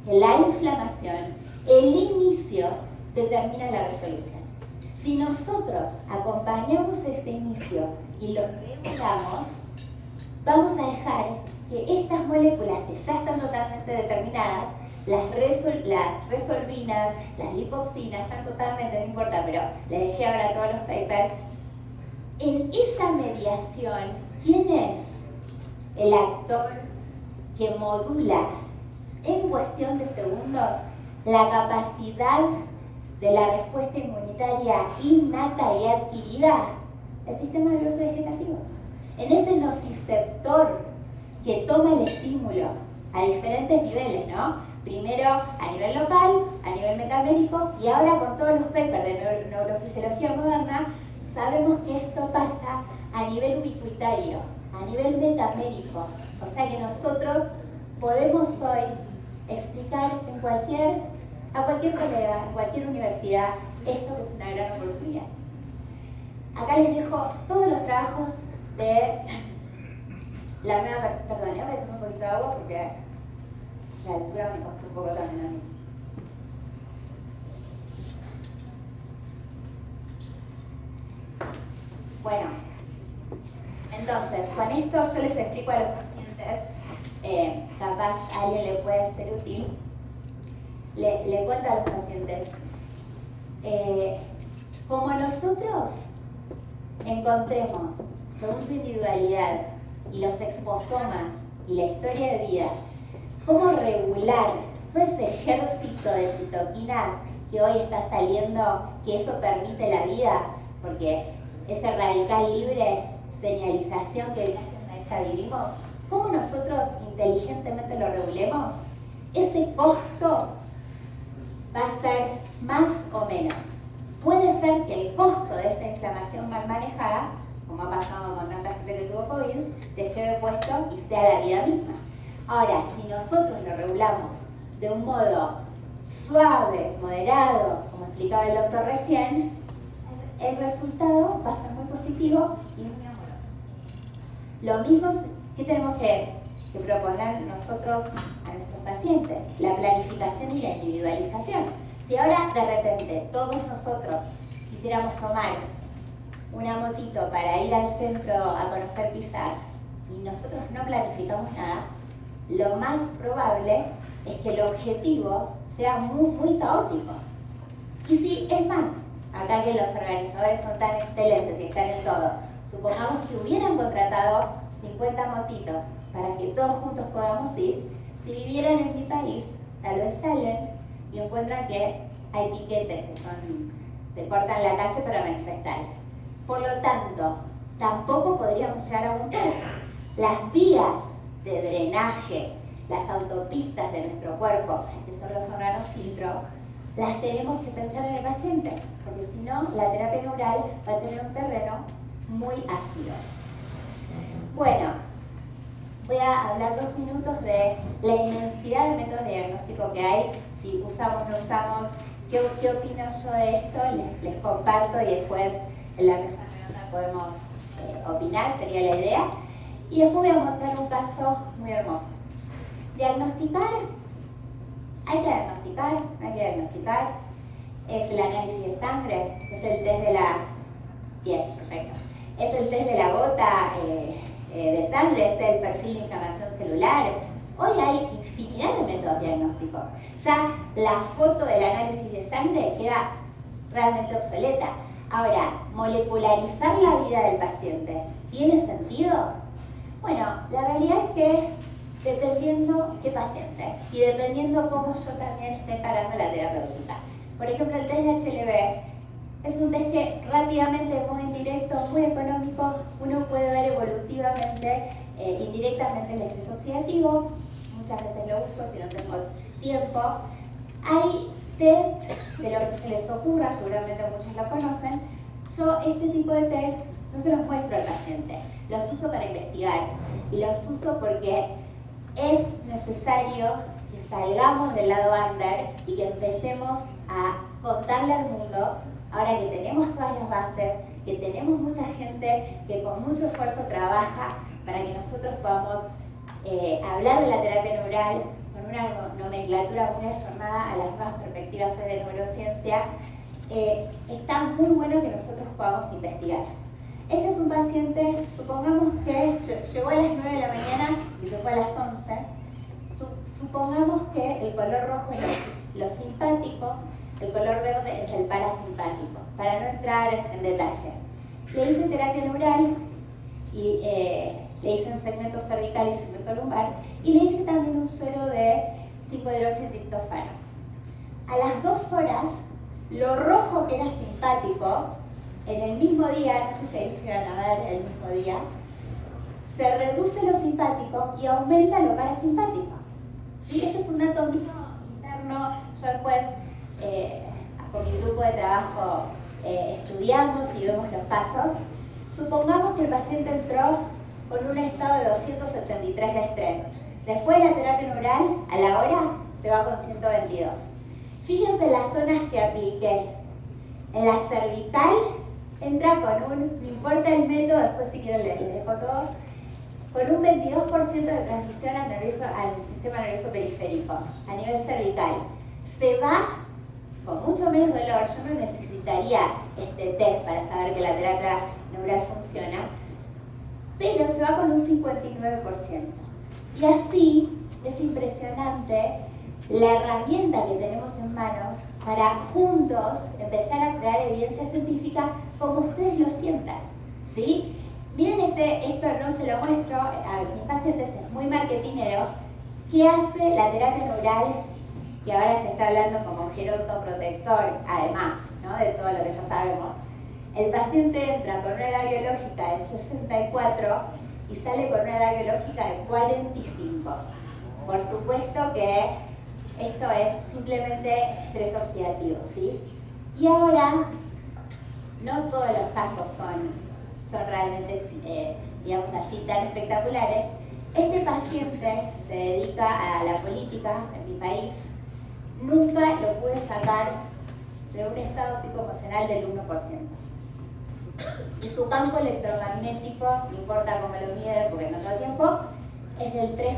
Speaker 6: que la inflamación, el inicio, determina la resolución. Si nosotros acompañamos ese inicio y lo regulamos, vamos a dejar que estas moléculas que ya están totalmente determinadas, las resorbinas, las lipoxinas, están totalmente, no importa, pero les dejé ahora todos los papers. En esa mediación, ¿quién es el actor que modula en cuestión de segundos la capacidad de la respuesta inmunitaria innata y adquirida? El sistema nervioso vegetativo. En ese nociceptor que toma el estímulo a diferentes niveles, ¿no? Primero a nivel local, a nivel metabólico, y ahora con todos los papers de neurofisiología moderna, sabemos que esto pasa a nivel ubicuitario, a nivel metamérico. O sea que nosotros podemos hoy explicar a cualquier colega, en cualquier universidad, esto que es una gran oportunidad. Acá les dejo todos los trabajos de la nueva... Perdón, voy a tomar un poquito de agua porque la altura me costó un poco también a mí. Bueno, entonces, con esto yo les explico a los pacientes, capaz a alguien le puede ser útil, le cuento a los pacientes, como nosotros encontremos, según tu individualidad y los exposomas y la historia de vida, cómo regular todo ese ejército de citoquinas que hoy está saliendo, que eso permite la vida, porque ese radical libre señalización que gracias a ella vivimos, cómo nosotros inteligentemente lo regulemos, ese costo va a ser más o menos. Puede ser que el costo de esa inflamación mal manejada, como ha pasado con tanta gente que tuvo COVID, te lleve puesto y sea la vida misma. Ahora, si nosotros lo regulamos de un modo suave, moderado, como explicaba el doctor recién, el resultado va a ser muy positivo y muy amoroso. Lo mismo que tenemos que proponer nosotros a nuestros pacientes, la planificación y la individualización. Si ahora de repente todos nosotros quisiéramos tomar una motito para ir al centro a conocer Pisac y nosotros no planificamos nada, lo más probable es que el objetivo sea muy caótico. Y si es más, acá que los organizadores son tan excelentes y están en todo, supongamos que hubieran contratado 50 motitos para que todos juntos podamos ir, si vivieran en mi país, tal vez salen y encuentran que hay piquetes que te cortan la calle para manifestar. Por lo tanto, tampoco podríamos llegar a un punto. Las vías de drenaje, las autopistas de nuestro cuerpo, que son los órganos filtro, las tenemos que pensar en el paciente, porque si no, la terapia neural va a tener un terreno muy ácido. Bueno, voy a hablar 2 minutos de la inmensidad de métodos de diagnóstico que hay, si usamos, no usamos, qué opino yo de esto, les comparto y después en la mesa redonda podemos opinar, sería la idea. Y después voy a mostrar un caso muy hermoso. Diagnosticar, hay que diagnosticar, no hay que diagnosticar. Es el análisis de sangre, es el test de la... Bien, perfecto. Es el test de la gota de sangre, es el perfil de inflamación celular. Hoy hay infinidad de métodos diagnósticos. Ya la foto del análisis de sangre queda realmente obsoleta. Ahora, molecularizar la vida del paciente, ¿tiene sentido? Bueno, la realidad es que dependiendo qué paciente y dependiendo cómo yo también esté encarando la terapéutica. Por ejemplo, el test de HLV es un test que rápidamente, muy indirecto, muy económico, uno puede ver evolutivamente, indirectamente el estrés oxidativo. Muchas veces lo uso si no tengo tiempo. Hay test de lo que se les ocurra, seguramente muchos lo conocen. Yo este tipo de test no se los muestro al paciente, los uso para investigar y los uso porque es necesario que salgamos del lado under y que empecemos a contarle al mundo, ahora que tenemos todas las bases, que tenemos mucha gente que con mucho esfuerzo trabaja para que nosotros podamos hablar de la terapia neural con una nomenclatura muy ayornada a las nuevas perspectivas de neurociencia. Está muy bueno que nosotros podamos investigar. Este es un paciente, supongamos que llegó a las 9 de la mañana y se fue a las 11. Supongamos que el color rojo es lo simpático, el color verde es el parasimpático, para no entrar en detalle. Le hice terapia neural y le hice en segmento cervical y segmento lumbar y le hice también un suero de 5-hidroxitriptofano. A las 2 horas, lo rojo que era simpático, en el mismo día, no sé si ahí llegan a ver el mismo día, se reduce lo simpático y aumenta lo parasimpático. ¿Sí? Este es un dato mío interno. Yo después, con mi grupo de trabajo, estudiamos y vemos los pasos. Supongamos que el paciente entró con un estado de 283 de estrés. Después de la terapia neural, a la hora, se va con 122. Fíjense las zonas que apliqué. En la cervical, entra con un, no importa el método, después si quieren les dejo todo, con un 22% de transmisión al sistema nervioso periférico, a nivel cervical. Se va con mucho menos dolor. Yo no necesitaría este test para saber que la terapia neural funciona, pero se va con un 59%. Y así es impresionante la herramienta que tenemos en manos para juntos empezar a crear evidencia científica como ustedes lo sientan, ¿sí? Miren, esto no se lo muestro a mis pacientes, es muy marketinero. ¿Qué hace la terapia neural? Que ahora se está hablando como gerontoprotector, además, ¿no?, de todo lo que ya sabemos. El paciente entra con una edad biológica de 64 y sale con una edad biológica de 45. Por supuesto que esto es simplemente estrés oxidativo, ¿sí? Y ahora, no todos los casos son realmente, digamos así, tan espectaculares. Este paciente se dedica a la política en mi país. Nunca lo pude sacar de un estado psicoemocional del 1%. y su campo electromagnético, no importa cómo lo mide porque no todo el tiempo, es del 3%.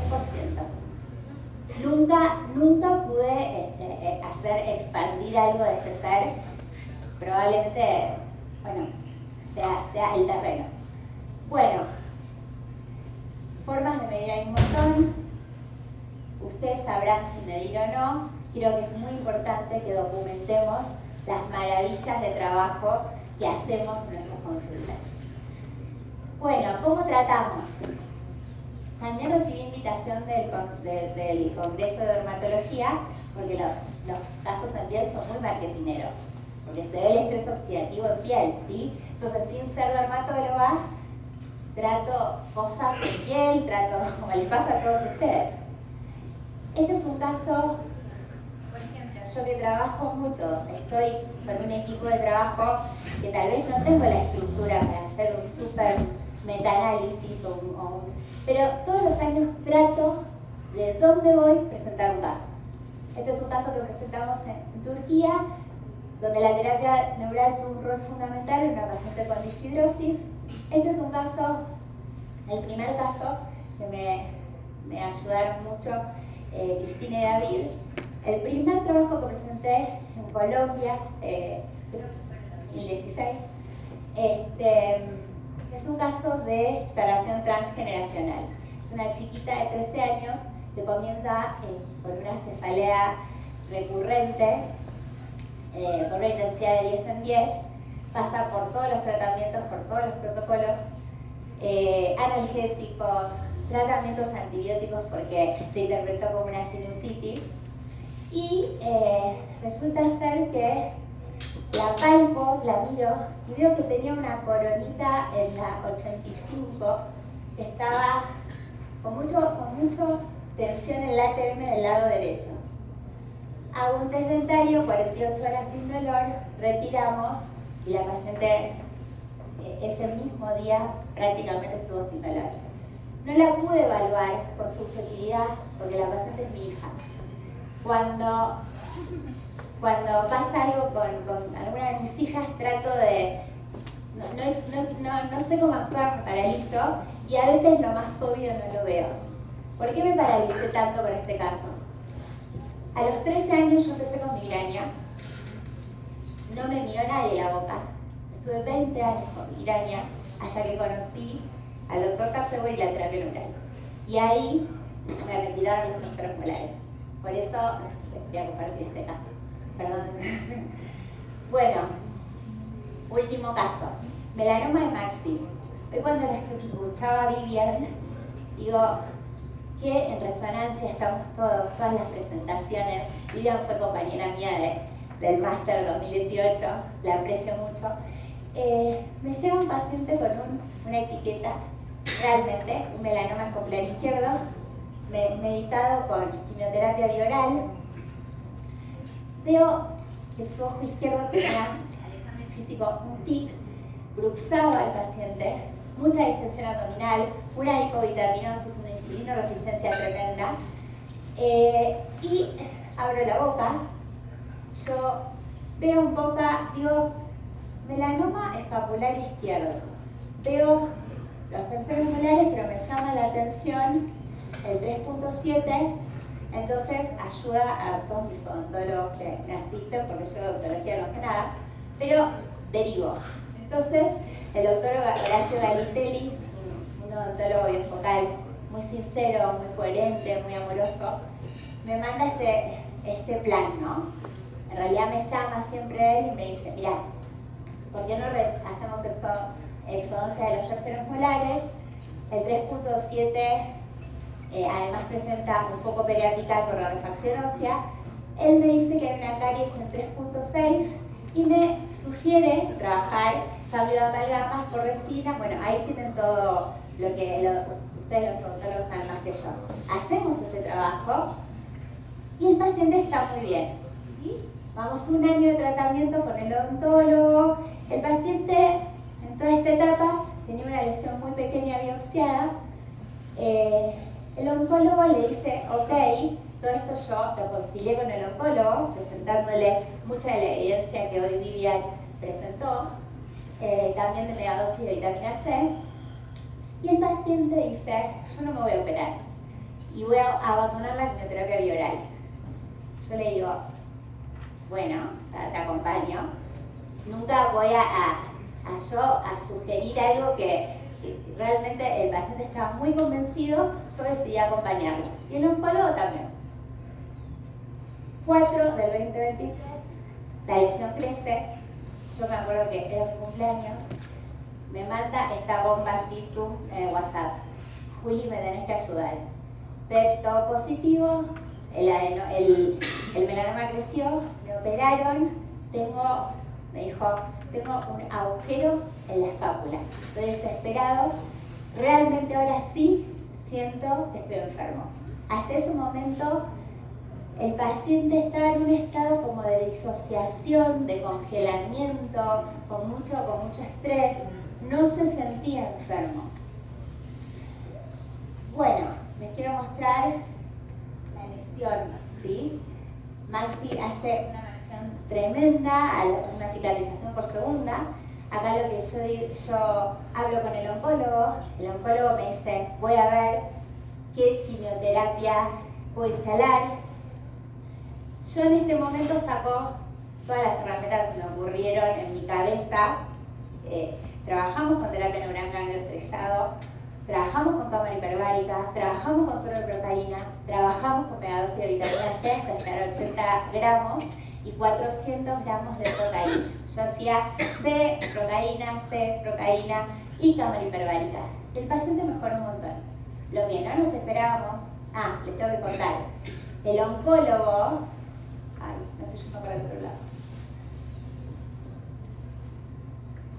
Speaker 6: Nunca pude hacer expandir algo de este ser. Probablemente, bueno, sea el terreno. Bueno, formas de medir hay un montón. Ustedes sabrán si medir o no. Creo que es muy importante que documentemos las maravillas de trabajo que hacemos en nuestras consultas. Bueno, ¿cómo tratamos? También recibí invitación del Congreso de Dermatología, porque los casos en piel son muy marketineros, porque se ve el estrés oxidativo en piel, ¿sí? Entonces, sin ser dermatóloga, trato cosas en piel, trato como les pasa a todos ustedes. Este es un caso, por ejemplo, yo que trabajo mucho, estoy con un equipo de trabajo que tal vez no tengo la estructura para hacer un súper metaanálisis pero todos los años trato de dónde voy a presentar un caso. Este es un caso que presentamos en Turquía, donde la terapia neural tuvo un rol fundamental en una paciente con deshidrosis. Este es un caso, el primer caso, que me ayudaron mucho Cristina y David. El primer trabajo que presenté en Colombia, creo que fue en 2016, es un caso de sanación transgeneracional. Es una chiquita de 13 años que comienza con una cefalea recurrente, con una intensidad de 10 en 10, pasa por todos los tratamientos, por todos los protocolos, analgésicos, tratamientos antibióticos porque se interpretó como una sinusitis, y resulta ser que la palpo, la miro y veo que tenía una coronita en la 85 que estaba con mucho tensión en la ATM del lado derecho. Hago un test dentario, 48 horas sin dolor, retiramos y la paciente ese mismo día prácticamente estuvo sin dolor. No la pude evaluar con subjetividad porque la paciente es mi hija. Cuando pasa algo con alguna de mis hijas, trato de... No sé cómo actuar, me paralizo y a veces lo más obvio no lo veo. ¿Por qué me paralicé tanto con este caso? A los 13 años yo empecé con migraña. No me miró nadie la boca. Estuve 20 años con migraña hasta que conocí al doctor Capsegor y la terapia neural. Y ahí me retiraron los meseros molares. Por eso les voy a compartir este caso. Perdón. Bueno, último caso. Melanoma de Maxi. Hoy cuando la escuchaba a Vivian, digo que en resonancia estamos todas las presentaciones. Vivian fue compañera mía del máster 2018, la aprecio mucho. Me llega un paciente con una etiqueta, realmente, un melanoma escopular izquierdo, medicado con quimioterapia bioral. Veo que su ojo izquierdo tenía, al examen físico, un tic, bruxaba al paciente, mucha distensión abdominal, una hipovitaminosis, una insulinoresistencia tremenda, y abro la boca, yo veo un poco, digo, melanoma escapular izquierdo, veo los terceros molares, pero me llama la atención el 3.7, entonces ayuda a todos mis odontólogos que me asisten, porque yo de odontología no sé nada, pero derivo. Entonces, el odontólogo Horacio Galitelli, un odontólogo biofocal muy sincero, muy coherente, muy amoroso, me manda este plan, ¿no? En realidad me llama siempre él y me dice, mirá, ¿por qué no hacemos exodoncia de los terceros molares? El 3.7 además presenta un foco periapical por la refracción ósea. Él me dice que hay una caries en 3.6 y me sugiere trabajar cambio de amalgamas por resina. Bueno, ahí tienen todo lo que ustedes los odontólogos saben más que yo. Hacemos ese trabajo y el paciente está muy bien, ¿sí? Vamos un año de tratamiento con el odontólogo. El paciente en toda esta etapa tenía una lesión muy pequeña biopsiada. El oncólogo le dice, ok, todo esto yo lo concilié con el oncólogo, presentándole mucha de la evidencia que hoy Vivian presentó. también de megadosis de vitamina C, y el paciente dice, yo no me voy a operar y voy a abandonar la quimioterapia bioral. Yo le digo, bueno, o sea, te acompaño, nunca voy a sugerir algo que realmente el paciente estaba muy convencido, yo decidí acompañarlo. Y el oncólogo también. 4 del 2023, la lesión crece, yo me acuerdo que era mi cumpleaños, me manda esta bomba así tú en WhatsApp. Juli, me tenés que ayudar. PET todo positivo, el melanoma creció, me operaron, me dijo, tengo un agujero en la escápula. Estoy desesperado, realmente ahora sí siento que estoy enfermo. Hasta ese momento el paciente estaba en un estado como de disociación, de congelamiento, con mucho estrés, no se sentía enfermo. Bueno, les quiero mostrar la lesión, ¿sí? Maxi hace una versión tremenda, una cicatrización por segunda. Acá lo que yo hablo con el oncólogo me dice, voy a ver qué quimioterapia puedo instalar. Yo en este momento saco todas las herramientas que me ocurrieron en mi cabeza. Trabajamos con terapia neural ganglio estrellado, trabajamos con cámara hiperbárica, trabajamos con suero de procaína, trabajamos con megadosis de vitamina C hasta llegar a 80 gramos y 400 gramos de procaína. Yo hacía C, procaína y cámara hiperbárica. El paciente mejoró un montón. Lo que no nos esperábamos, les tengo que contar, el oncólogo, me estoy yendo para el otro lado,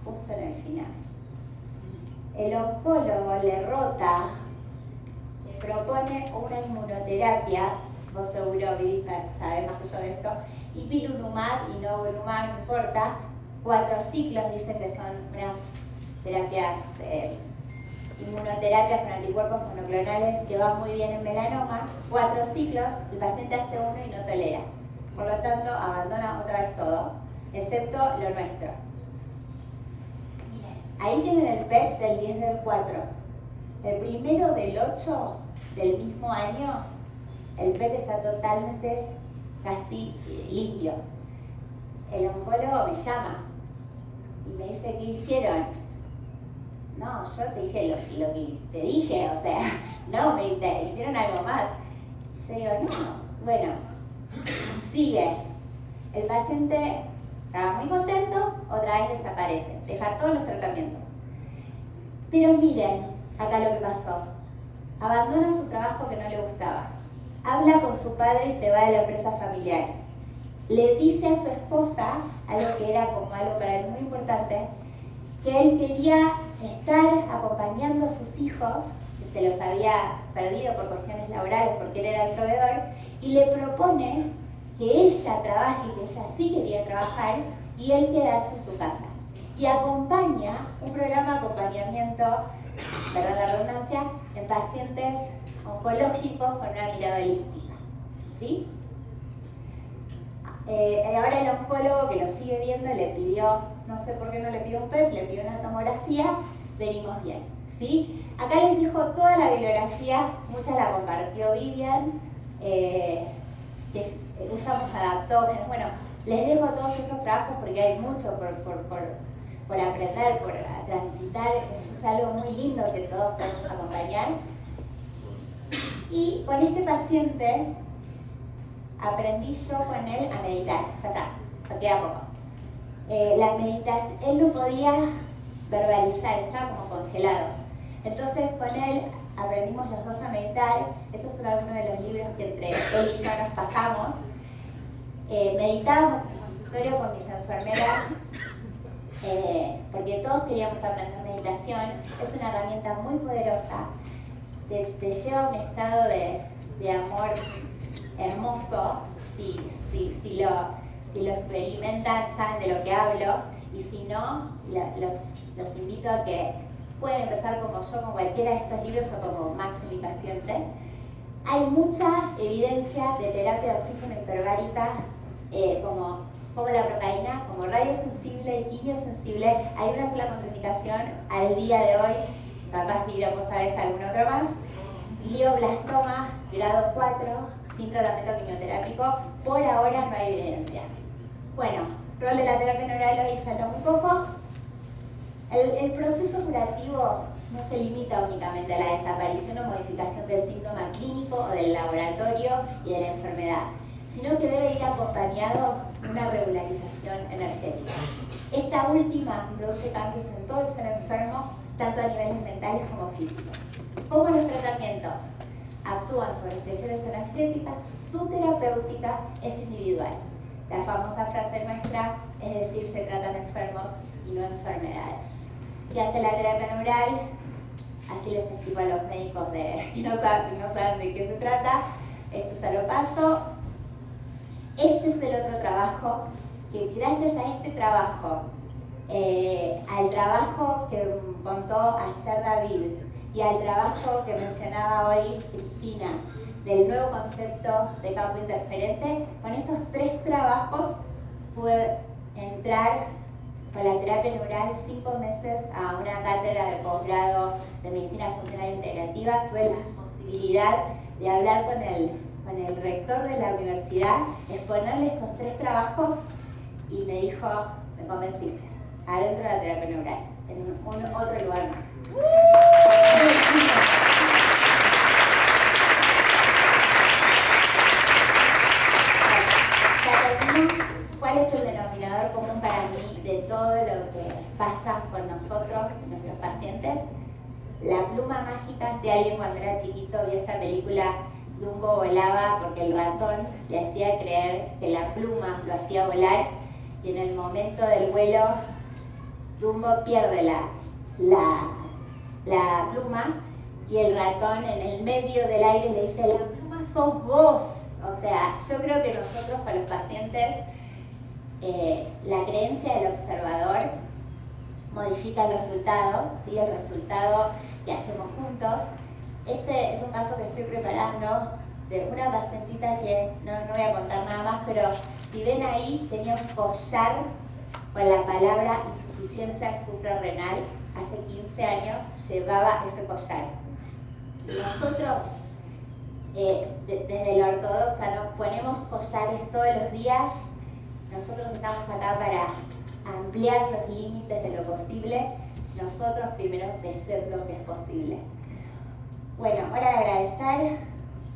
Speaker 6: justo en el final. El oncólogo le propone una inmunoterapia, vos seguro vivís, sabés más que yo de esto, ipilimumab y nivolumab, no importa, 4 ciclos, dicen que son unas terapias, inmunoterapias con anticuerpos monoclonales que van muy bien en melanoma, 4 ciclos, el paciente hace uno y no tolera. Por lo tanto, abandona otra vez todo, excepto lo nuestro. Ahí tienen el PET del 10 del 4. El 1 del 8 del mismo año, el PET está totalmente casi limpio. El oncólogo me llama y me dice, ¿qué hicieron? No, yo te dije lo que te dije, o sea, no, me dice, ¿hicieron algo más? Yo digo, no, bueno, sigue. El paciente estaba muy contento, otra vez desaparece, deja todos los tratamientos. Pero miren acá lo que pasó. Abandona su trabajo que no le gustaba. Habla con su padre y se va de la empresa familiar. Le dice a su esposa, algo que era como algo para él muy importante, que él quería estar acompañando a sus hijos, que se los había perdido por cuestiones laborales porque él era el proveedor, y le propone que ella trabaje y que ella sí quería trabajar y él quedarse en su casa. Y acompaña un programa de acompañamiento, perdón la redundancia, en pacientes oncológicos con una mirada holística. ¿Sí? Ahora el oncólogo que lo sigue viendo le pidió, no sé por qué no le pidió un PET, le pidió una tomografía, venimos bien. ¿Sí? Acá les dijo toda la bibliografía, mucha la compartió Vivian, usamos adaptógenos, bueno, les dejo todos estos trabajos porque hay mucho por aprender, por transitar, es algo muy lindo que todos podemos acompañar. Y con este paciente aprendí yo con él a meditar, ya está, me queda poco. La meditación, él no podía verbalizar, estaba como congelado. Entonces con él aprendimos los dos a meditar. Estos son algunos de los libros que entre él y yo nos pasamos. Meditábamos en el consultorio con mis enfermeras porque todos queríamos aprender meditación. Es una herramienta muy poderosa, te lleva a un estado de amor hermoso. Si lo experimentan, saben de lo que hablo, y si no, los invito a que pueden empezar como yo con cualquiera de estos libros o como Max y mi paciente. Hay mucha evidencia de terapia de oxígeno hiperbárica como como la procaína, como radiosensible, quimiosensible. Hay una sola contraindicación al día de hoy, capaz que vos sabés algún otro más. Glioblastoma, grado 4, sin tratamiento quimioterápico. Por ahora no hay evidencia. Bueno, rol de la terapia neural hoy falta muy poco. El proceso curativo no se limita únicamente a la desaparición o modificación del síntoma clínico o del laboratorio y de la enfermedad, sino que debe ir acompañado de una regularización energética. Esta última produce cambios en todo el ser enfermo, tanto a niveles mentales como físicos. ¿Cómo los tratamientos actúan sobre expresiones energéticas? Su terapéutica es individual. La famosa frase nuestra es decir, se tratan enfermos y no enfermedades. ¿Qué hace la terapia neural? Así les explico a los médicos que no saben de qué se trata. Esto ya lo paso. Este es el otro trabajo, que gracias a este trabajo, al trabajo que contó ayer David y al trabajo que mencionaba hoy Cristina, del nuevo concepto de campo interferente, con estos 3 trabajos pude entrar con la terapia neural 5 meses a una cátedra de posgrado de medicina funcional integrativa. Tuve la posibilidad de hablar con el rector de la universidad, exponerle estos 3 trabajos y me dijo, me convenciste, adentro de la terapia neural, en otro lugar más. ¿Cuál es el denominador común para mí de todo lo que pasa con nosotros, nuestros pacientes? La pluma mágica. Si alguien cuando era chiquito vio esta película, Dumbo volaba porque el ratón le hacía creer que la pluma lo hacía volar, y en el momento del vuelo Dumbo pierde la pluma y el ratón en el medio del aire le dice, la pluma sos vos. O sea, yo creo que nosotros con los pacientes, la creencia del observador modifica el resultado, ¿sí? El resultado que hacemos juntos. Este es un caso que estoy preparando de una pacientita que no voy a contar nada más, pero si ven ahí, tenía un collar con la palabra insuficiencia suprarrenal. Hace 15 años llevaba ese collar. Nosotros, desde la ortodoxa, nos ponemos collares todos los días. Nosotros estamos acá para ampliar los límites de lo posible. Nosotros primero leyendo lo que es posible. Bueno, hora de agradecer,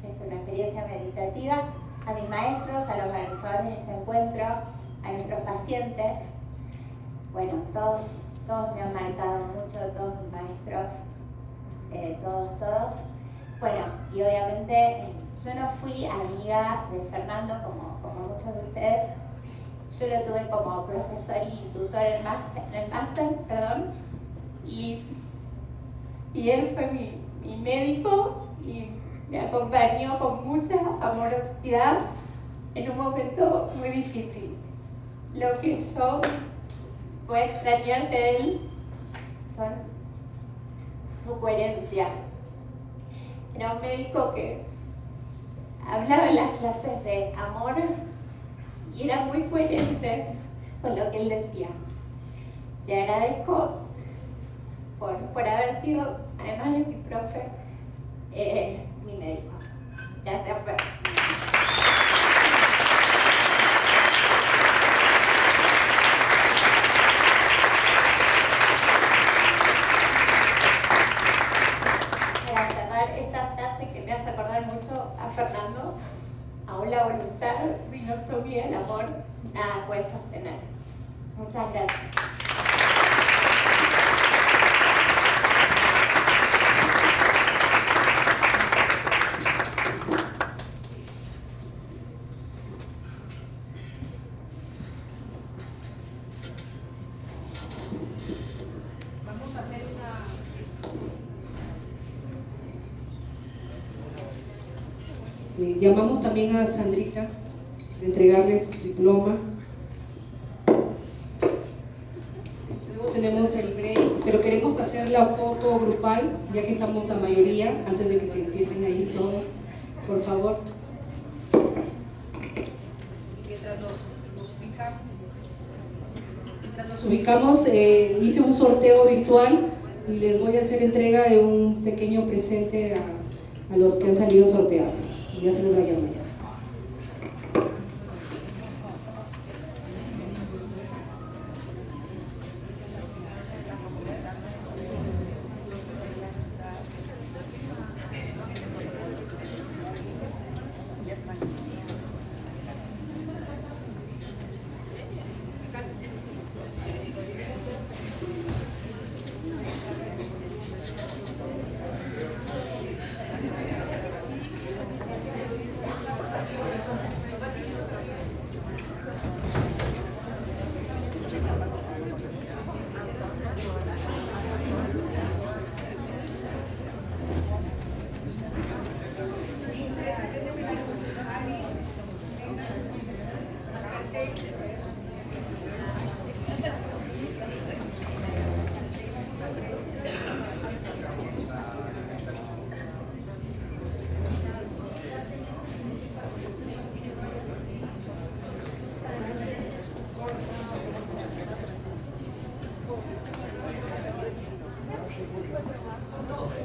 Speaker 6: es una experiencia meditativa, a mis maestros, a los organizadores de este encuentro, a nuestros pacientes. Bueno, todos me han marcado mucho, todos mis maestros, todos. Bueno, y obviamente yo no fui amiga de Fernando como muchos de ustedes. Yo lo tuve como profesor y tutor en el máster, y él fue mi médico y me acompañó con mucha amorosidad en un momento muy difícil. Lo que yo voy a extrañar de él son su coherencia. Era un médico que hablaba en las clases de amor y era muy coherente con lo que él decía. Le agradezco por haber sido, además de mi profe, mi médico. Gracias, Fer. Para cerrar esta frase que me hace acordar mucho a Fernando, aún la voluntad, si no tuviera el amor, nada puede sostener. Muchas gracias.
Speaker 7: Vamos a hacer llamamos también a Sandrita de entregarle su diploma. Luego tenemos el break, pero queremos hacer la foto grupal, ya que estamos la mayoría, antes de que se empiecen a ir todos, por favor. Mientras nos ubican. Nos ubicamos, hice un sorteo virtual y les voy a hacer entrega de un pequeño presente a los que han salido sorteados. Ya se los voy a llamar.
Speaker 8: Todos.